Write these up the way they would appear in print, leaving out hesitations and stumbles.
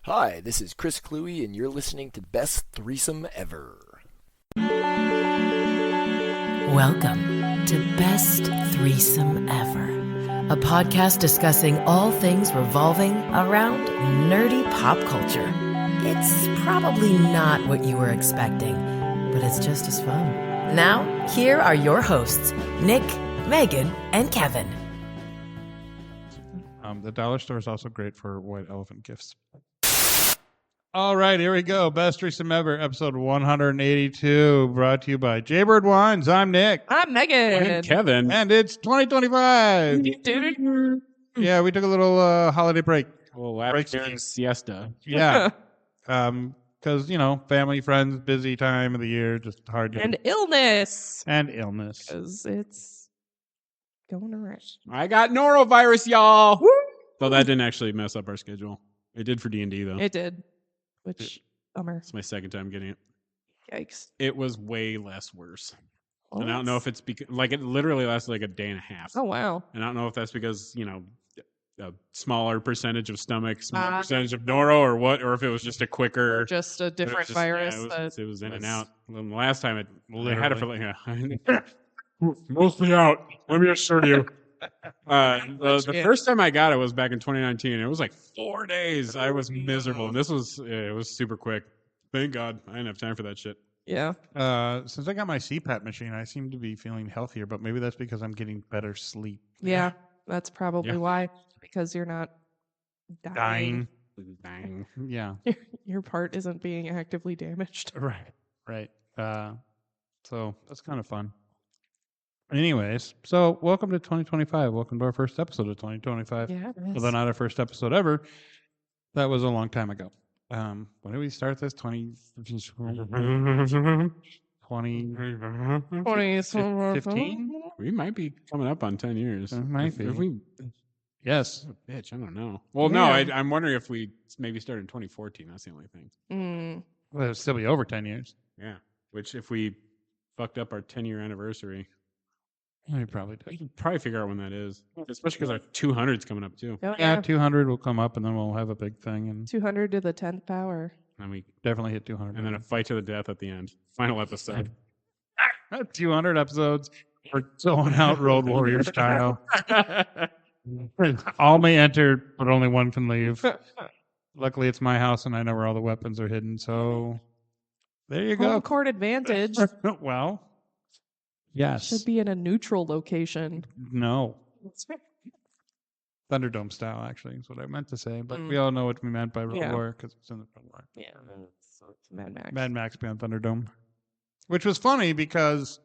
Hi, this is Chris Cluey, and you're listening to Best Threesome Ever. Welcome to Best Threesome Ever, a podcast discussing all things revolving around nerdy pop culture. It's probably not what you were expecting, but it's just as fun. Now, here are your hosts, Nick, Megan, and Kevin. The dollar store is also great for white elephant gifts. All right, here we go. Best Threesome Ever, episode 182, brought to you by Jaybird Wines. I'm Nick. I'm Megan. And Kevin. And it's 2025. Dude. Yeah, we took a little holiday break. Well, afternoon siesta. Yeah. Because, family, friends, busy time of the year, just hard to... And illness. And illness. Because it's going around. I got norovirus, y'all. Woo! Though that didn't actually mess up our schedule. It did for D&D, though. It did. Which, bummer. It's my second time getting it. Yikes. It was way less worse. What? And I don't know if it's because, it literally lasted like a day and a half. Oh, wow. And I don't know if that's because, a smaller percentage of stomach, smaller percentage of noro or what, or if it was just a quicker. Just a different virus. It was in and out. Well, the last time I had it for Mostly out. Let me assure you. The first time I got it was back in 2019. It was like 4 days. I was miserable. And it was super quick. Thank God I didn't have time for that shit. Yeah. Since I got my CPAP machine, I seem to be feeling healthier, but maybe that's because I'm getting better sleep. Yeah. That's probably why. Because you're not dying. Yeah. Your part isn't being actively damaged. Right. So that's kind of fun. Anyways, so welcome to 2025. Welcome to our first episode of 2025. Yeah. Although not our first episode ever. That was a long time ago. When did we start this? 2015? We might be coming up on 10 years. Might be. If we, yes. bitch, I don't know. Well, no, I'm wondering if we maybe started in 2014. That's the only thing. Well, it'll still be over 10 years. Yeah. Which, if we fucked up our 10-year anniversary, We probably we did. can probably figure out when that is. Especially because our 200's coming up, too. Oh, Yeah, 200 will come up, and then we'll have a big thing, and 200 to the 10th power. And we definitely hit 200. and then a fight to the death at the end. Final episode. 200 episodes. We're going out Road Warrior style. All may enter, but only one can leave. Luckily, it's my house, and I know where all the weapons are hidden, so there you go. Home court advantage. Well, yes. Should be in a neutral location. No. Thunderdome style, actually, is what I meant to say. But we all know what we meant by Road Warrior because it's in the Road Warrior. Yeah. It's Mad Max. Mad Max Beyond Thunderdome. Which was funny because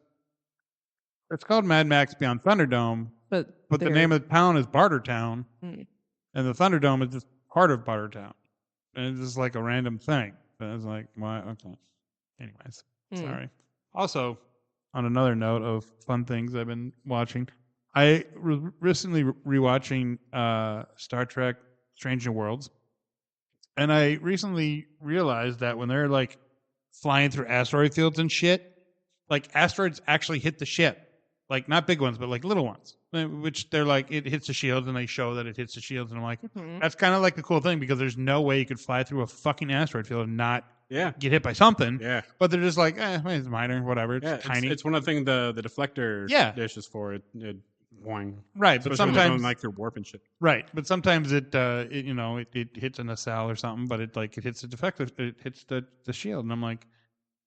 it's called Mad Max Beyond Thunderdome, but the name of the town is Bartertown, and the Thunderdome is just part of Bartertown. And it's just like a random thing. And it's like, why? Okay. Anyways, sorry. Also, on another note of fun things I've been watching, I was recently rewatching Star Trek Strange New Worlds. And I recently realized that when they're like flying through asteroid fields and shit, like asteroids actually hit the ship. Like not big ones, but like little ones. Which they're like, it hits the shields and they show that it hits the shields. And I'm like, that's kind of like the cool thing because there's no way you could fly through a fucking asteroid field and not get hit by something. Yeah. But they're just like, it's minor, whatever. It's tiny. It's one of the things the deflector dish is for. It boing. Right, but sometimes like your warp and shit. Right, but sometimes it hits a nacelle or something, but it hits the deflector, it hits the shield, and I'm like,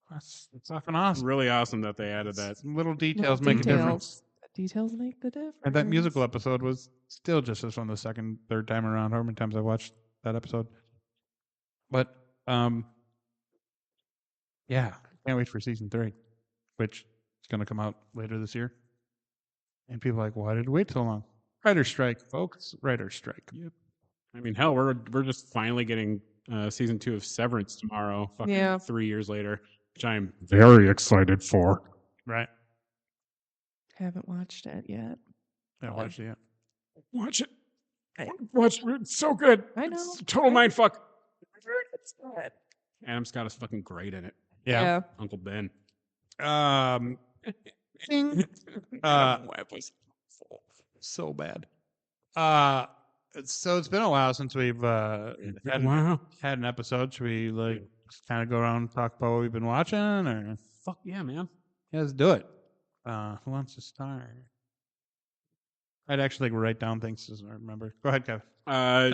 that's fucking awesome. Really awesome that they added that. Little details make a difference. Details make the difference. And that musical episode was still just as fun the second, third time around, however many times I watched that episode. But yeah, can't wait for season 3, which is going to come out later this year. And people are like, why did it wait so long? Writer's strike, folks. Writer's strike. Yep. I mean, hell, we're just finally getting season 2 of Severance tomorrow. Fucking 3 years later, which I'm very excited for. Right. Haven't watched it yet. Haven't watched it yet. Watch it. Watch it. It's so good. I know. It's a total mind fuck. It's good. Adam Scott is fucking great in it. Yeah. Uncle Ben. So bad. it's been a while since we've had an episode. Should we like just kind of go around and talk about what we've been watching, or Fuck yeah, man. yeah, let's do it. Who wants to start? I'd actually write down things as I remember. Go ahead, Kevin. I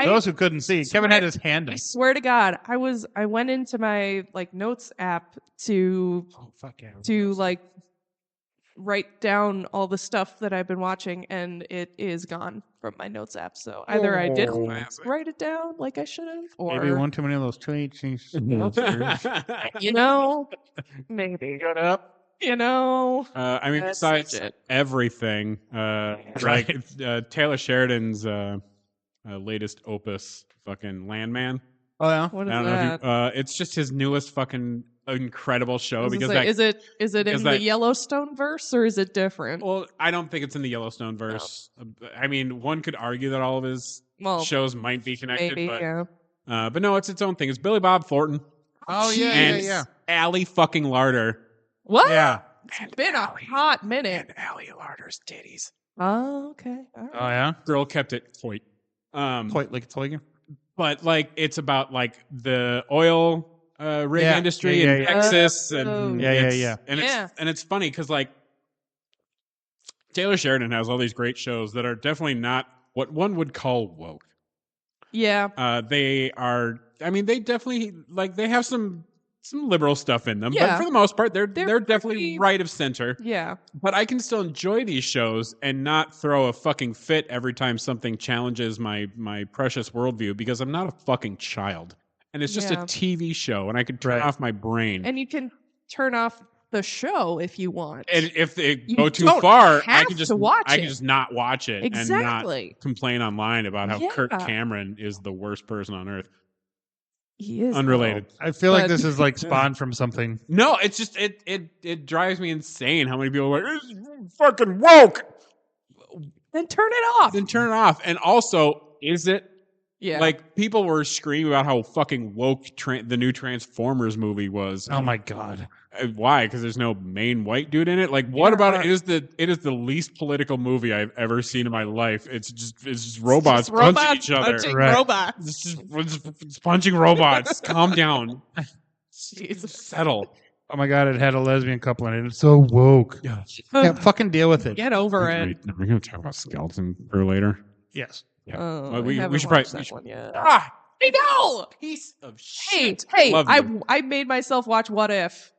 Those who couldn't see, Kevin had his hand I up. swear to God, I went into my like notes app to like write down all the stuff that I've been watching, and it is gone from my notes app. So either I didn't write it down like I should have, or Maybe one too many of those tweets. maybe Shut up. I mean, That's besides legit. everything, Taylor Sheridan's latest opus, fucking Landman. Oh yeah. What is I don't know that? if you, it's just his newest fucking incredible show. Is Because it in the Yellowstone verse, or is it different? well, I don't think it's in the Yellowstone verse. I mean, one could argue that all of his shows might be connected, Maybe, but yeah. but no, it's its own thing. It's Billy Bob Thornton. Oh yeah, and yeah. Allie fucking Larder. What? Yeah. It's been a hot minute. Allie Larder's titties. Oh, okay. All right. Oh yeah. Girl kept it tight. Like it's like But like it's about like the oil rig Yeah, industry yeah, in yeah. Texas, and Oh. Yeah. and it's funny because like Taylor Sheridan has all these great shows that are definitely not what one would call woke. Yeah. They are. I mean, they definitely like they have some liberal stuff in them, but Yeah. for the most part, they're definitely pretty- right of center. Yeah. But I can still enjoy these shows and not throw a fucking fit every time something challenges my precious worldview because I'm not a fucking child. And it's just a Yeah. TV show, and I can turn Right. off my brain. And you can turn off the show if you want. And if they You go too don't far, I have can just to watch I can it. just not watch it and Exactly. not complain online about how Kirk Yeah. Cameron is the worst person on earth. He is Unrelated. I feel like But- this is like spawned from something. No, it's just it drives me insane how many people are like, it's fucking woke. Then turn it off. Then turn it off. And also, is it? Yeah. Like people were screaming about how fucking woke the new Transformers movie was. Oh my god. Why? Because there's no main white dude in it. Like, what about it? It is the least political movie I've ever seen in my life. It's just robots punching each other. Right. Robots. It's punching robots. Calm down. Jesus. Settle. Oh my god, it had a lesbian couple in it. It's so woke. Yeah. Yeah, fucking deal with it. Get over it. Are we going to talk about Skeleton for later? Yes. Yeah. Oh, Well, we I haven't should watched probably- that one yet. Ah, I know. piece of Hey, shit. hey! Love you. I made myself watch What If.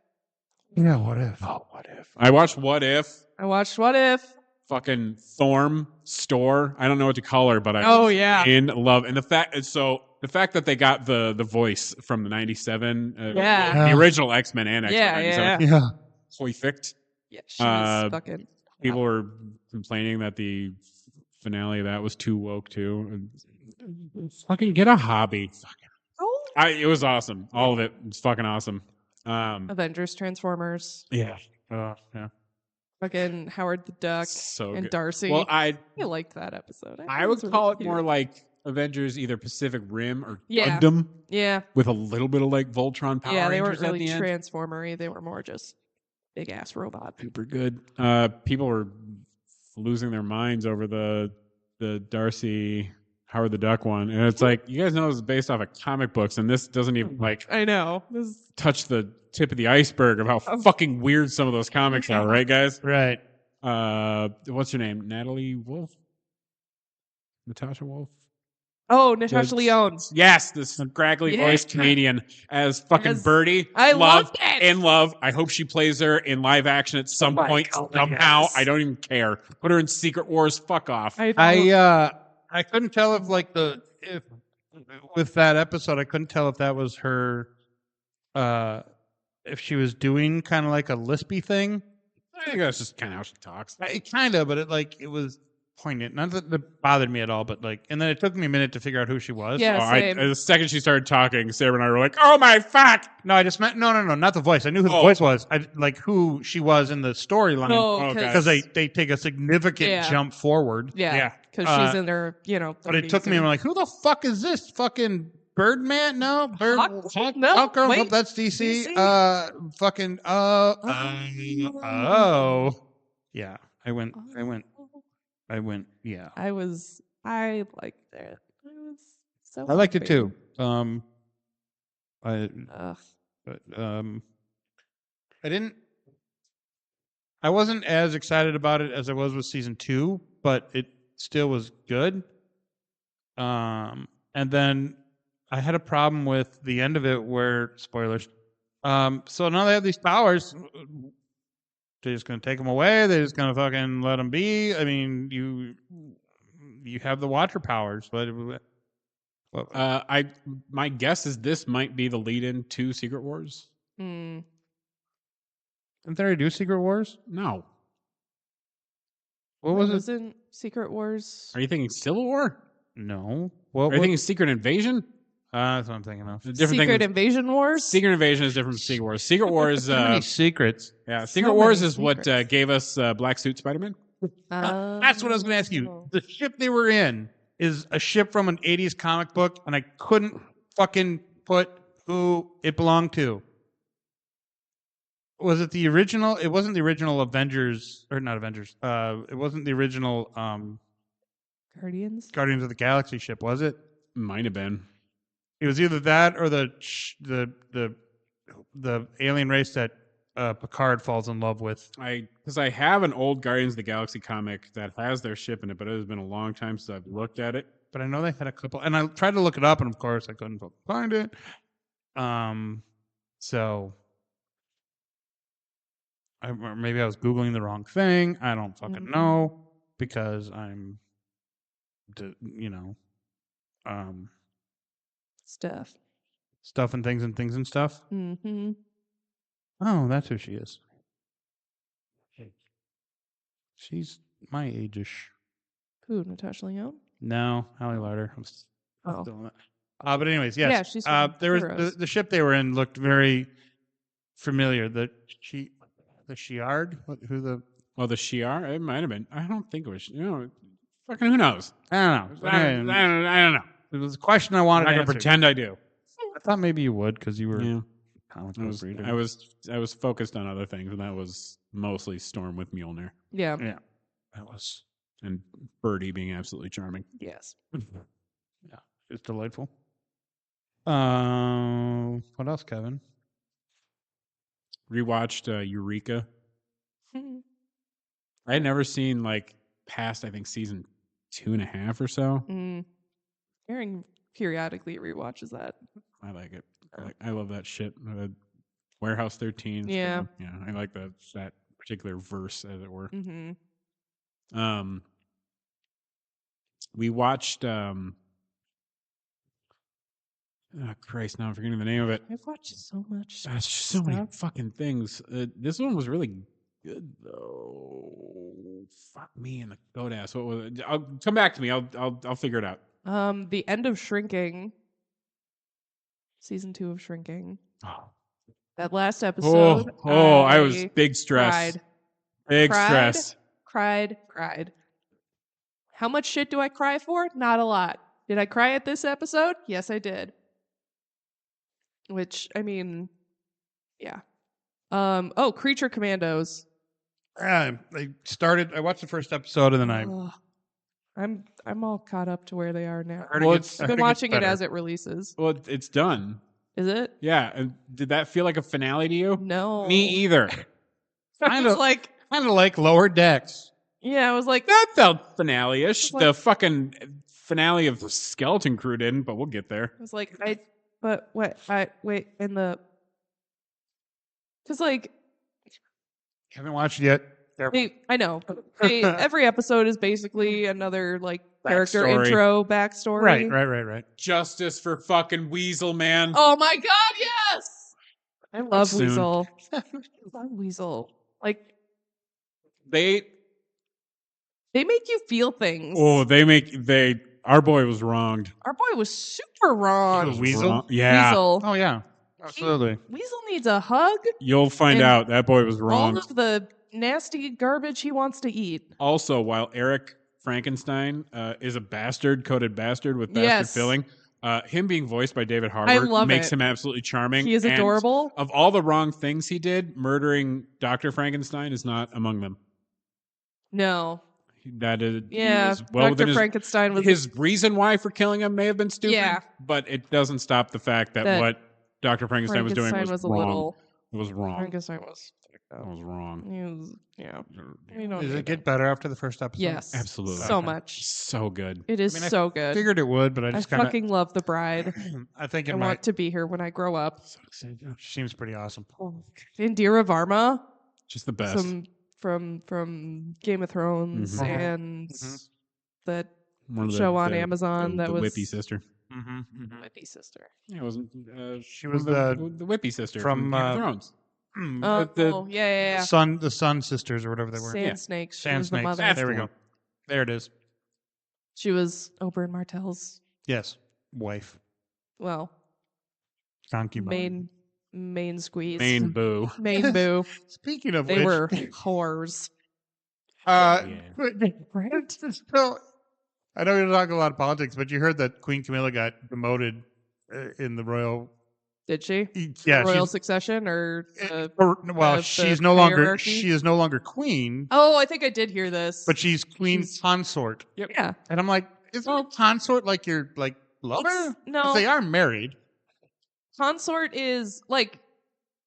Yeah, what if? Oh, what if? I watched What If. I watched What If. Fucking Thorm Store. I don't know what to call her, but I Oh yeah. in love. And the fact that they got the voice from the '97, Yeah. the original X-Men and X-Men Yeah, '97, Yeah. perfect. Yeah. She was fucking. People were complaining that the finale of that was too woke too. Fucking get a hobby. Oh. It was awesome. All of it was fucking awesome. Avengers, Transformers, Yeah. Yeah. fucking Howard the Duck, So and good. Darcy. Well, I liked that episode. I would call it more like Avengers, either Pacific Rim or Yeah. Gundam, Yeah. with a little bit of like Voltron Power Yeah, they Rangers weren't at really the end. transformery. They were more just big ass robot. Super good. People were losing their minds over the Darcy Howard the Duck one, and it's like, you guys know this is based off of comic books, and this doesn't even like I know. This touch the tip of the iceberg of how fucking weird some of those comics are, right, guys? Right. What's her name? Natalie Wolf? Natasha Wolf? Oh, Natasha Lyonne. Yes, this scraggly Yeah. voiced comedian as fucking As- Birdie. I loved it. In love. I hope she plays her in live action at some point somehow. yes. I don't even care. Put her in Secret Wars. Fuck off. I couldn't tell if if with that episode I couldn't tell if that was her if she was doing kind of like a lispy thing. I think that's just kind of how she talks. Kind of, but it was poignant. Not that it bothered me at all, but like, and then it took me a minute to figure out who she was. Yeah. Same. The second she started talking, Sarah and I were like, "Oh my fuck!" No, I just meant no, not the voice. I knew who the voice was. I like who she was in the storyline Oh, okay. because they take a significant Yeah. jump forward. Yeah. Because she's in her, But it took me. I'm like, who the fuck is this? Fucking Birdman? No, Hawk? No, Hawk Girl? wait. Nope, that's DC. DC? Fucking. Yeah. I went. Yeah. I was I liked it. It was so I liked it happy. too. I Ugh. I wasn't as excited about it as I was with season 2, but it still was good. And then I had a problem with the end of it where, spoilers. So now they have these powers. They're just going to take them away. They're just going to fucking let them be. I mean, you have the Watcher powers, but My guess is this might be the lead-in to Secret Wars. Mm. didn't they already do Secret Wars? No. What was it? Wasn't Secret Wars? Are you thinking Civil War? No. Are you thinking Secret Invasion? That's what I'm thinking of. Secret Invasion Wars? Secret Invasion is different from Secret Wars. Secret Wars. Too many secrets. Yeah, So Secret Wars many is what gave us Black Suit Spider-Man. That's what I was going to ask you. The ship they were in is a ship from an 80s comic book, and I couldn't fucking put who it belonged to. Was it the original? It wasn't the original Avengers, or not Avengers. It wasn't the original Guardians Guardians of the Galaxy ship, was it? Might have been. It was either that or the alien race that Picard falls in love with. Because I have an old Guardians of the Galaxy comic that has their ship in it, but it has been a long time since I've looked at it. But I know they had a couple, and I tried to look it up, and of course I couldn't find it. So maybe I was Googling the wrong thing. I don't fucking know, because I'm, stuff and things and things and stuff. Mm-hmm. Oh, that's who she is. She's my age-ish. Who, Natasha Lyonne? No, Hallie Larder. I'm still on that. But anyways, yes. Yeah, she's from there was Heroes. the ship they were in looked very familiar. The Shi'ard? The Shi'ar? It might have been. I don't think it was. Fucking who knows? I don't know. I don't know. It was a question I wanted I'm to not answer. gonna pretend I do. I thought maybe you would, because you were Yeah. a comic book reader. I was focused on other things, and that was mostly Storm with Mjolnir Yeah. Yeah. That was. and Birdie being absolutely charming. Yes. Yeah. It's delightful. What else, Kevin? Rewatched Eureka. I had never seen past, I think, season 2.5 or so. Aaron periodically rewatches that. I like it. I love that shit. Warehouse 13. Yeah. Yeah. I like that particular verse, as it were. Mm-hmm. We watched. Oh Christ! Now I'm forgetting the name of it. I've watched so much. There's just so many stuff. fucking things. This one was really good though. Fuck me in the goat ass. What was it? I'll come back to me. I'll figure it out. The end of Shrinking. Season 2 of Shrinking. Oh. That last episode. I was big stress. Cried. Big stress. Cried. How much shit do I cry for? Not a lot. Did I cry at this episode? Yes, I did. Which, I mean, yeah. Creature Commandos. I watched the first episode, and then I'm all caught up to where they are now. I heard I've been watching it as it releases. Well, it's done. Is it? Yeah. And did that feel like a finale to you? No. Me either. kind of like Lower Decks. Yeah, I was like That felt finale-ish. It's like- The fucking finale of the Skeleton Crew didn't, but we'll get there. I was like, because Haven't watched it yet. I know. Every episode is basically another character Backstory. intro, backstory. Right. Justice for fucking Weasel, man. Oh my god, yes! I love Soon. Weasel. I love Weasel. They make you feel things. our boy was wronged. Our boy was super wrong. Weasel? Wrong. Yeah. Weasel. Oh yeah, absolutely. Weasel needs a hug. You'll find And out that boy was All wronged. of the nasty garbage he wants to eat. Also, while Eric Frankenstein is a coded bastard with bastard Yes. filling, him being voiced by David Harbour love makes it. him absolutely charming. He is And adorable. Of all the wrong things he did, murdering Dr. Frankenstein is not among them. No. That is, Yeah, was well Dr. within Frankenstein was his reason why for killing him may have been stupid. Yeah. But it doesn't stop the fact that what Dr. Frankenstein was doing was a wrong. little. It was wrong. Frankenstein was. It was wrong. He was, We don't Does need it get better after the first episode? Yes, Absolutely. so Okay. much. So good. It is so good. Figured it would, but I I just kind of. fucking love the bride. I think I it might. want to be here when I grow up. She seems pretty awesome. Indira Varma, Just the best. some from Game of Thrones Mhm. and that One of show on Amazon that the was Whippy sister. Whippy sister. Yeah, it wasn't. She was the Whippy sister from, Game of Thrones. Yeah. the Sun sisters or whatever they were. Sand Snakes. She Sand was the Snakes. mother. There we go. There it is. She was Oberyn Martell's Yes, wife, concubine. main squeeze. Main boo. Main boo. Speaking of They which, were whores. right? So, I know we don't talk a lot of politics, but you heard that Queen Camilla got demoted in the royal. Did she? Yeah, Royal she's, succession or she's the no longer hierarchy? she is no longer queen, Oh, I think I did hear this. but she's queen consort. Yeah. And I'm like, isn't consort like your lover? No. 'Cause they are married. Consort is like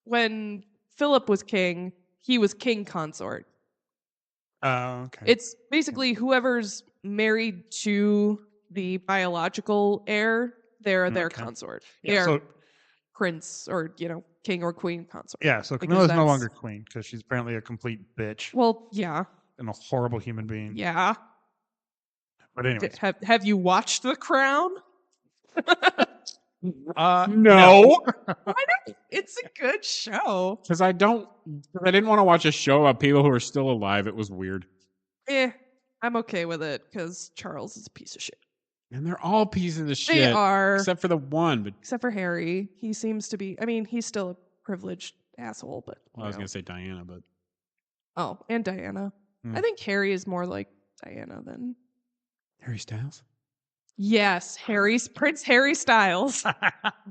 when Philip was king, he was king consort. Oh, okay. It's basically whoever's married to the biological heir, they're their consort. They are so prince or, king or queen consort. yeah, so Because Camilla's no that's- longer queen because she's apparently a complete bitch Well, yeah. and a horrible human being. Yeah. But anyway, Have you watched The Crown? no. It's a good show. Because I didn't want to watch a show about people who are still alive. It was weird. I'm okay with it because Charles is a piece of shit. And they're all pieces of shit. They are. Except for the one. But Except for Harry. He seems to be, he's still a privileged asshole, but. I was going to say Diana, but. Oh, and Diana. Hmm. I think Harry is more like Diana than. Harry Styles? Yes, Prince Harry Styles. I'd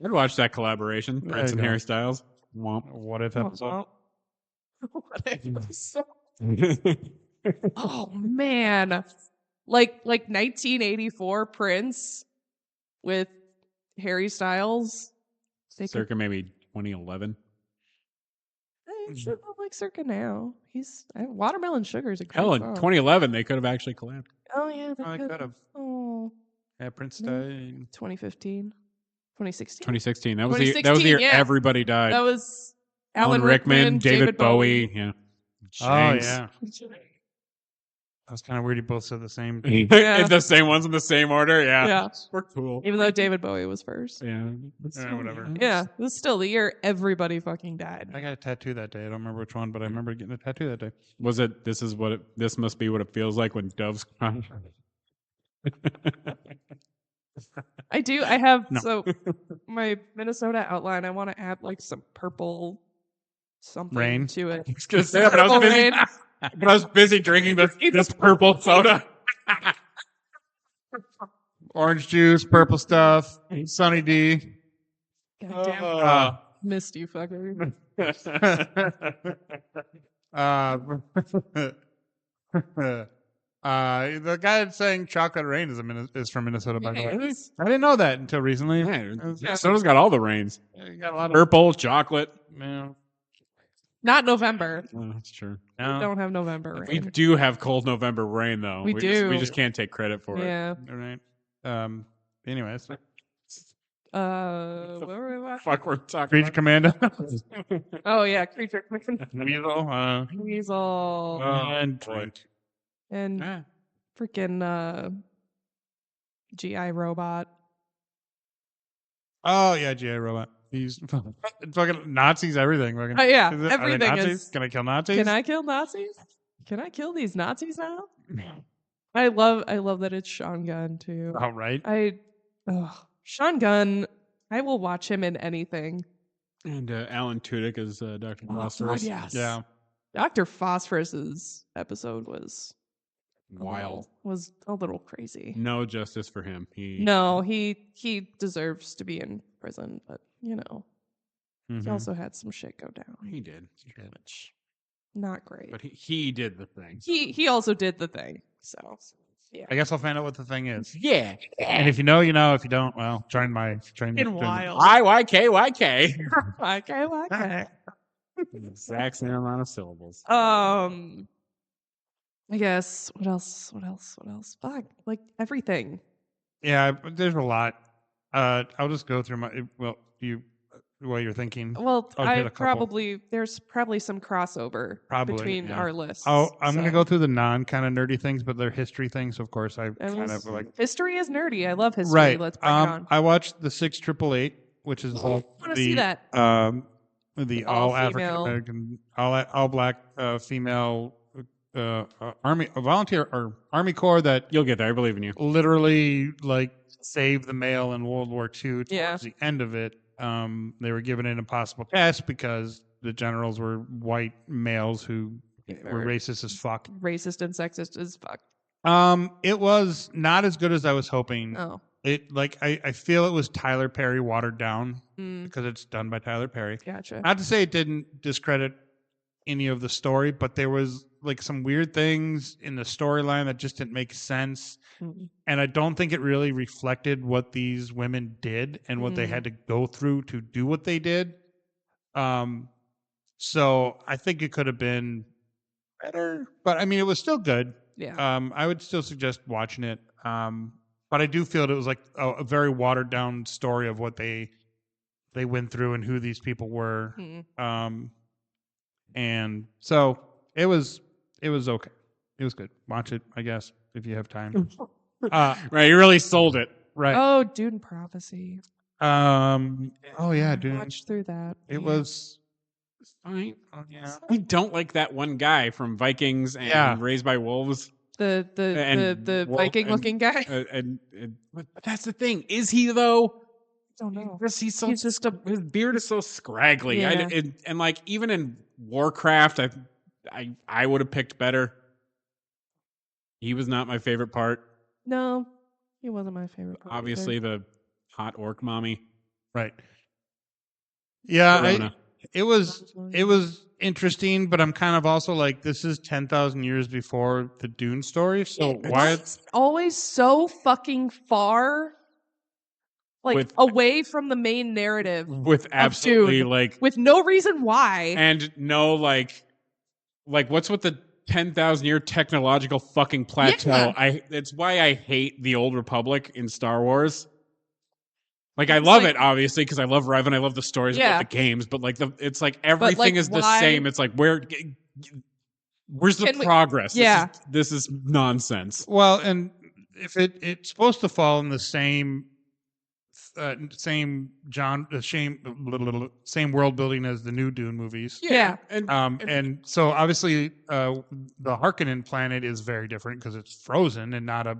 watch that collaboration. There Prince you and go. Harry Styles. Womp. What if episode? Oh man. Like 1984 Prince with Harry Styles. They could Circa maybe 2011. should look like circa now. Watermelon Sugar is a great Hell, in song. 2011, they could have actually collabed. Oh yeah, I could have. Oh, Yeah, Prince No. died. 2015, 2016. 2016. That was the year 2016, yeah. everybody died. That was Alan Rickman, David Bowie. Yeah. Oh Jinx. yeah, that was kind of weird. You both said the same. Yeah. The same ones in the same order. Yeah. Yeah. We're cool. Even though David Bowie was first. Yeah. Whatever. Yeah, it was still the year everybody fucking died. I got a tattoo that day. I don't remember which one, but I remember getting a tattoo that day. Was it? This must be what it feels like when doves cry. I do. I have No. so my Minnesota outline. I want to add like some purple something Rain? to it. I was gonna say, but I was busy, Rain. but I was busy drinking this purple soda. Orange juice, purple stuff, Sunny D. Goddamn, missed you, fucker. The guy that's saying Chocolate Rain is from Minnesota, by the way. Yes. I didn't know that until recently. Minnesota's got all the rains. You got a lot of Purple, chocolate. Not November. That's true. We don't have November We rain. do have cold November rain, though. We we do. just can't take credit for it. Yeah. All right. Anyways, What were we watching? Fuck, we're talking Creature Commando, Oh yeah, Creature Command. Weasel, Weasel and boy. and Yeah. freaking GI Robot. oh yeah, G.I. Robot. He's fucking Nazis, everything. Fucking, Yeah, are they everything Nazis? is. Can I kill Nazis? Can I kill Nazis? Can I kill these Nazis now? I love that it's Sean Gunn too. All right. Sean Gunn. I will watch him in anything. And Alan Tudyk is Dr. Oh, Phosphorus. God, yes. Yeah. Dr. Phosphorus's episode was Wild. Was a little crazy. No justice for him. No, he deserves to be in prison, but he Mhm. also had some shit go down. He did. Which Not great. But he did the thing. He also did the thing. So yeah. I guess I'll find out what the thing is. Yeah. And if you know, you know. If you don't, well, join wild. YYK. Okay. Exact same amount of syllables. I guess what else? Fuck, like everything. Yeah, there's a lot. I'll just go through while you're thinking. Well, I'll hit a there's probably some crossover between our lists. I'm going to go through the non kind of nerdy things, but they're history things. Of course, I kind of like history is nerdy. I love history. Right. Let's bring it on. I watched the 6888, which is I want to see that. The all African all-female. American, all black female Army Corps that You'll get there. I believe in you. literally like saved the male in World War II. Yeah. Towards the end of it, they were given an impossible task because the generals were white males who were racist as fuck. Racist and sexist as fuck. It was not as good as I was hoping. Oh. I feel it was Tyler Perry watered down because it's done by Tyler Perry. Gotcha. Not to say it didn't discredit any of the story, but there was like some weird things in the storyline that just didn't make sense. And I don't think it really reflected what these women did and what they had to go through to do what they did. So I think it could have been better, but I mean, it was still good. Yeah. I would still suggest watching it. But I do feel it was like a very watered down story of what they went through and who these people were. And so it was okay. It was good. Watch it, I guess, if you have time. Right, you really sold it. Right. Oh, Dune Prophecy. Oh yeah, dude. Watched through that. It was Fine. oh, yeah. I don't like that one guy from Vikings and Raised by Wolves. The Viking looking guy. But that's the thing. Is he though? I don't know. He's just his beard is so scraggly. Yeah. And like even in Warcraft, I would have picked better. He was not my favorite part. No, he wasn't my favorite part. Obviously, the hot orc mommy. Right. Yeah, Corona. it was interesting, but I'm kind of also like, this is 10,000 years before the Dune story, so why? It's always so fucking far, away from the main narrative, With absolutely Dune, with no reason why, and no like what's with the 10,000 year technological fucking plateau? Yeah. It's why I hate the Old Republic in Star Wars. Like I love it obviously because I love Rev and I love the stories about the games, but like it's like everything is the same. It's like where's the progress? Yeah, this is nonsense. Well, and if it's supposed to fall in the same same world building as the new Dune movies. Yeah. And so obviously the Harkonnen planet is very different because it's frozen and not a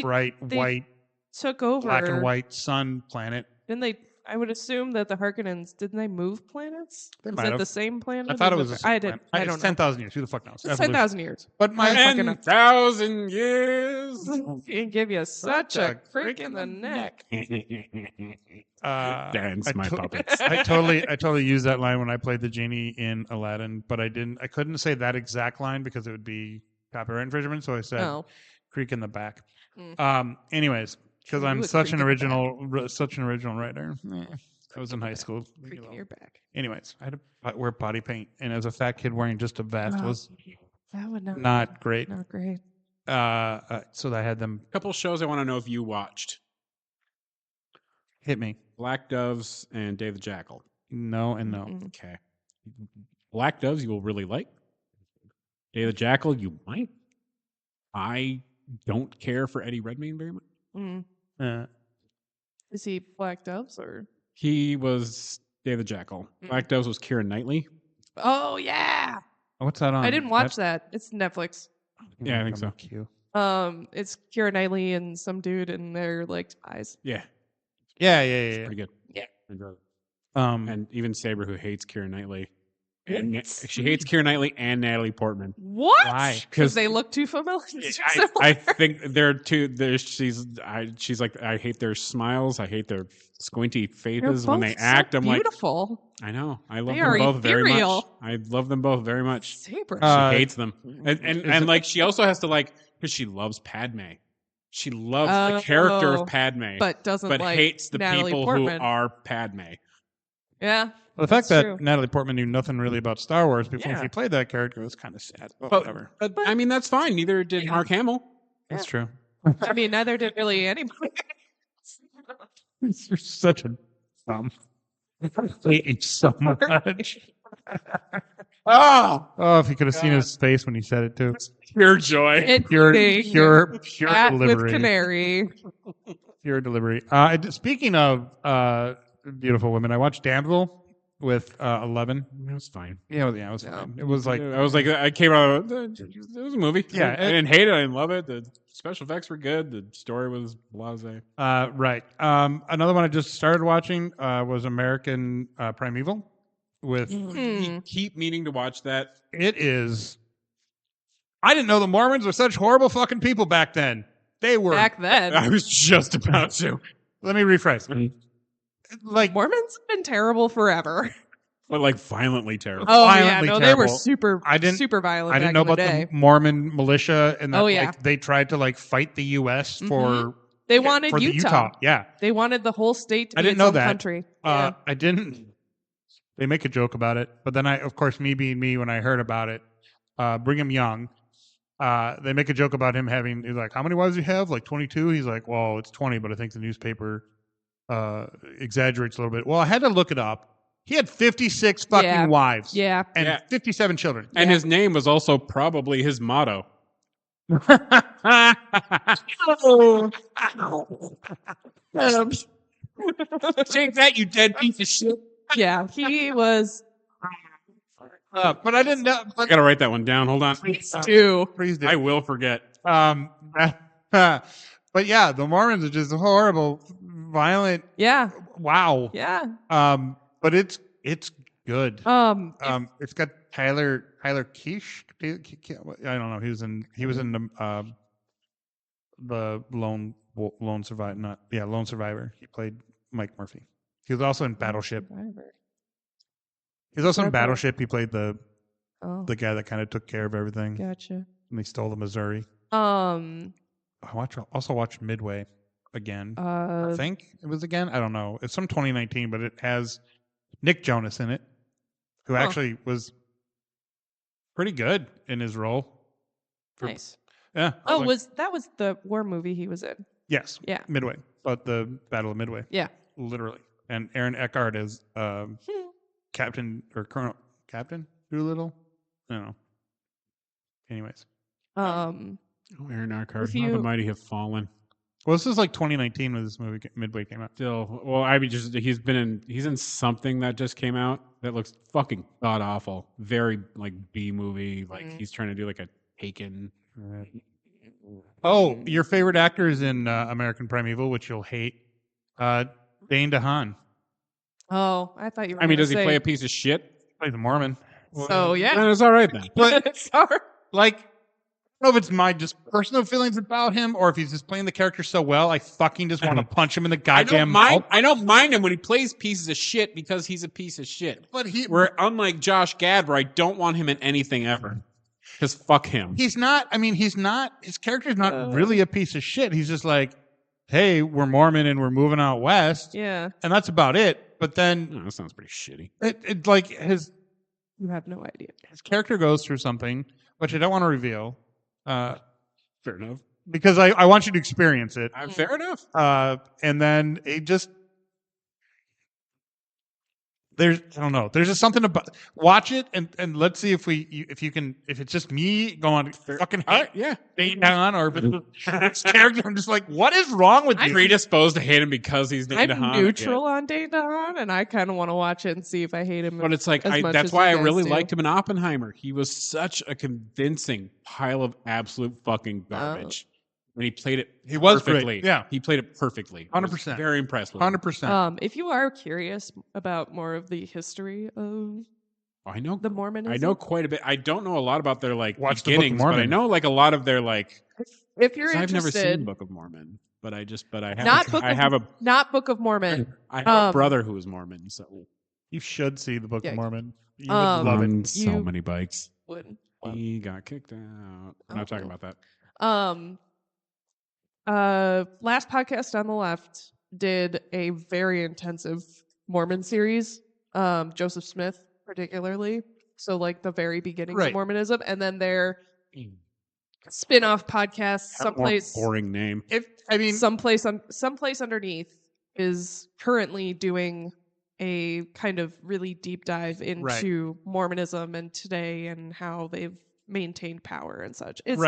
bright white took over black and white sun planet. Didn't they? I would assume that the Harkonnens didn't they move planets? They Is might it have. the same planet? I thought it was the same I planet. I don't it's know. 10,000 years. Who the fuck knows? It's 10,000 years. But my 10,000 years. It give you such a crick in the neck. Dance my puppets. I totally used that line when I played the genie in Aladdin, but I couldn't say that exact line because it would be copyright infringement. So I said creak in the back. Anyways, because I'm such an original writer. I was in high school. Creak in your back. Anyways, I had to wear body paint, and as a fat kid wearing just a vest was that would not great. Not great. So I had them. A couple shows I want to know if you watched. Hit me. Black Doves and Dave the Jackal. No and no. Okay. Black Doves you will really like. Dave the Jackal you might. I don't care for Eddie Redmayne very much. Is he Black Doves or? He was Dave the Jackal. Black Doves was Keira Knightley. Oh yeah. What's that on? I didn't watch that. It's Netflix. Yeah, I think so. Cute. It's Keira Knightley and some dude, and they're like spies. Yeah. Yeah. Pretty good. Yeah. And even Saber, who hates Keira Knightley, She hates Keira Knightley and Natalie Portman. What? Why? Because they look too familiar. I think they're too. She's like, I hate their smiles. I hate their squinty faces when they act. I'm beautiful. like, I know. I love They them are both very ethereal. much. I love them both very much. Saber. She hates them, and like she also has to like because she loves Padme. She loves the character of Padme, but doesn't like hates the Natalie people Portman. who are Padme. Yeah. Well, the fact that true. Natalie Portman knew nothing really about Star Wars before she played that character was kind of sad. But whatever. But I mean, that's fine. Neither did Mark Hamill. That's true. I mean, neither did really anybody. You're such a dumb. I hate you so much. Oh, if you could have seen his face when he said it too. Pure joy. It's Pure Cat delivery. with canary. Pure delivery. Speaking of beautiful women, I watched Damsel with 11. It was fine. Yeah, it was fine. It was like I came out. It was a movie. Yeah, I didn't hate it. I didn't love it. The special effects were good. The story was blasé. right. Another one I just started watching was American Primeval. With You keep meaning to watch that. it is. I didn't know the Mormons were such horrible fucking people back then. They were. Back then. I was just about to. Let me rephrase. Like Mormons have been terrible forever. But like violently terrible. Oh Violently yeah, no, they were terrible. super violent. I didn't back know in the about day. the Mormon militia and that yeah. they tried to like fight the U.S. for They wanted for the Utah. Yeah, They wanted the whole state to I be didn't its know own that. country. Yeah. I didn't. They make a joke about it, but then of course, me being me, when I heard about it, Brigham Young, they make a joke about him having. He's like, "How many wives do you have? Like 22?" He's like, "Well, it's 20, but I think the newspaper exaggerates a little bit." Well, I had to look it up. He had 56 fucking wives. Yeah. And 57 children. And his name was also probably his motto. Take that, you dead piece of shit. Yeah, he was but I didn't know. I gotta write that one down. Hold on. too. Please do. I will forget. But yeah, the Mormons are just horrible, violent. Yeah. Wow. Yeah. But it's good. It's got Tyler Keish. I don't know. He was in the Lone Survivor. Lone Survivor. He played Mike Murphy. He was also in Battleship. He was also in Battleship. He played the guy that kind of took care of everything. Gotcha. And they stole the Missouri. Um, I also watched Midway again. uh, I think it was again. I don't know. It's from 2019, but it has Nick Jonas in it, who actually was pretty good in his role. nice. Yeah. Oh, that was the war movie he was in? Yes. Yeah. Midway, but the Battle of Midway. Yeah. Literally. And Aaron Eckhart is Captain Doolittle. I don't know. Anyways. Aaron Eckhart, if how you- the mighty have fallen. Well, this is like 2019 when this movie Midway came out. Still, well, I mean, he's in something that just came out that looks fucking god awful. Very like B movie. Like he's trying to do like a Taken. Oh, your favorite actor is in American Primeval, which you'll hate. Dane DeHaan. Oh, I thought you were I mean, gonna does he say- play a piece of shit? Plays a Mormon. So, yeah. Then it's all right then. But Sorry. like, I don't know if it's my just personal feelings about him or if he's just playing the character so well, I fucking just want to punch him in the goddamn mouth. I don't mind him when he plays pieces of shit because he's a piece of shit. But Where unlike Josh Gad, where I don't want him in anything ever. Because fuck him. his character's not really a piece of shit. He's just like, hey, we're Mormon and we're moving out west. Yeah. And that's about it. But then Oh, that sounds pretty shitty. it like his You have no idea. character goes through something, which I don't want to reveal. Fair enough. Because I want you to experience it. Fair enough. And then it just I don't know. There's just something about watch it and let's see if it's just me going fucking hate Dane DeHaan or if it's character. I'm just like, what is wrong with I'm you? predisposed to hate him because he's Dane I'm DeHaan. neutral on Dane DeHaan, and I kind of want to watch it and see if I hate him. But it's like as much that's as why I you guys really do. liked him in Oppenheimer. He was such a convincing pile of absolute fucking garbage. When he played it He was great. perfectly. Yeah. He played it perfectly. I was 100%. Very impressed with him. 100%. If you are curious about more of the history of I know the Mormonism. I know quite a bit. I don't know a lot about their Watch beginnings, the Book of but I Mormon. know a lot of their If you're interested, I've never seen the Book of Mormon, but I have not Book of Mormon. I have a brother who is Mormon, so You should see the Book of Mormon. You would love love on it. so many bikes. Would. He got kicked out. We're not talking about that. Last podcast on the left did a very intensive Mormon series. Joseph Smith, particularly. So the very beginnings of Mormonism, and then their spin-off podcast, someplace boring name. Someplace underneath is currently doing a kind of really deep dive into Mormonism and today and how they've maintained power and such. It's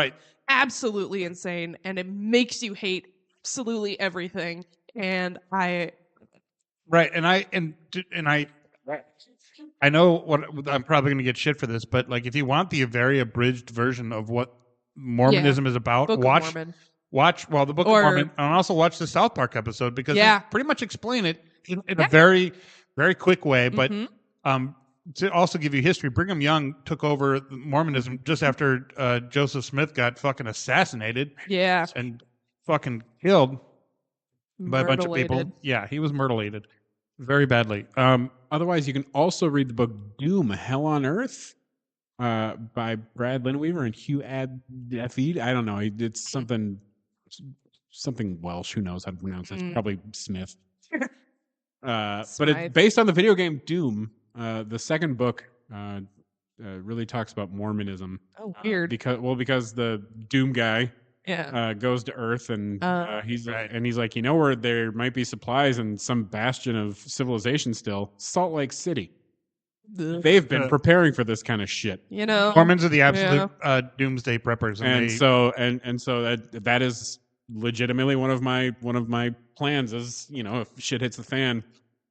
absolutely insane, and it makes you hate absolutely everything. And I know what I'm probably going to get shit for this, but if you want the very abridged version of what Mormonism is about, watch the Book of Mormon, and also watch the South Park episode because they pretty much explain it in a very, very quick way. But to also give you history, Brigham Young took over Mormonism just after Joseph Smith got fucking assassinated. Yeah. And fucking killed by a bunch of people. Yeah, he was murderlated very badly. Otherwise, you can also read the book Doom, Hell on Earth by Brad Linweaver and Hugh Adfeed. I don't know. It's something Welsh. Who knows how to pronounce it? Probably Smith. But it's based on the video game Doom. The second book really talks about Mormonism. Oh, weird. Because the Doom guy goes to Earth and he's like, where there might be supplies and some bastion of civilization still? Salt Lake City. They've been preparing for this kind of shit. Mormons are the absolute doomsday preppers, and so that is legitimately one of my plans. Is if shit hits the fan.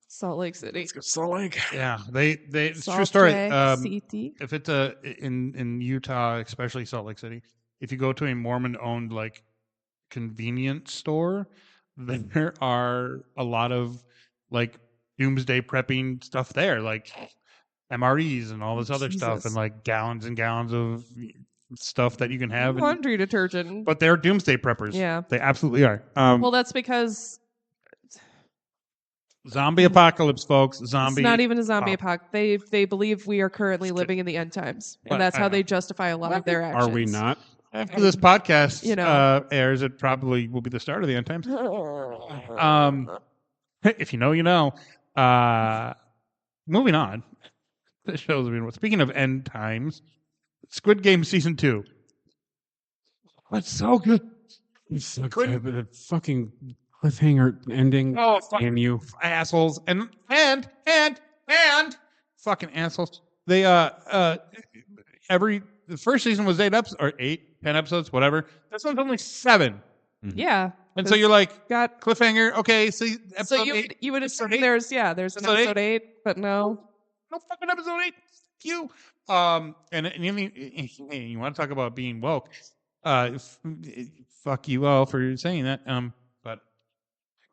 Salt Lake City. Let's go Salt Lake. Yeah, it's a true story. If it's in Utah, especially Salt Lake City, if you go to a Mormon-owned convenience store, there are a lot of doomsday prepping stuff there, MREs and all this other stuff, and gallons and gallons of stuff that you can have. Laundry detergent. But they're doomsday preppers. Yeah, they absolutely are. Well, that's because. Zombie apocalypse, folks. It's not even a zombie apocalypse. They believe we are currently living in the end times, and that's how they justify a lot of their actions. Are we not? After this podcast airs, it probably will be the start of the end times. If you know, you know. Moving on. The show's been. Speaking of end times, Squid Game season 2. That's so good. It's so good, but the fucking cliffhanger ending. Oh, damn you, assholes! And fucking assholes. They the first season was 10 episodes, whatever. This one's only 7. Mm-hmm. Yeah. And so you're got cliffhanger. Okay, so episode 8. You would assume there's an episode 8, but no fucking episode 8. You and you want to talk about being woke? Fuck you all for saying that. But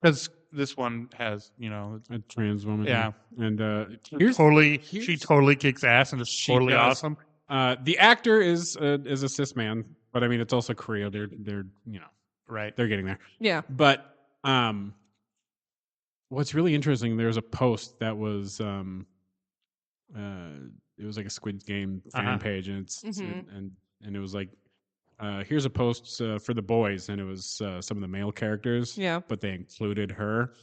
because this one has a trans woman. Yeah, and she totally kicks ass and is totally awesome. The actor is a cis man, but I mean it's also Korea. They're right. They're getting there. Yeah. But what's really interesting, there's a post that was it was a Squid Game fan page, and it's and it was here's a post for the boys, and it was some of the male characters. Yeah. But they included her,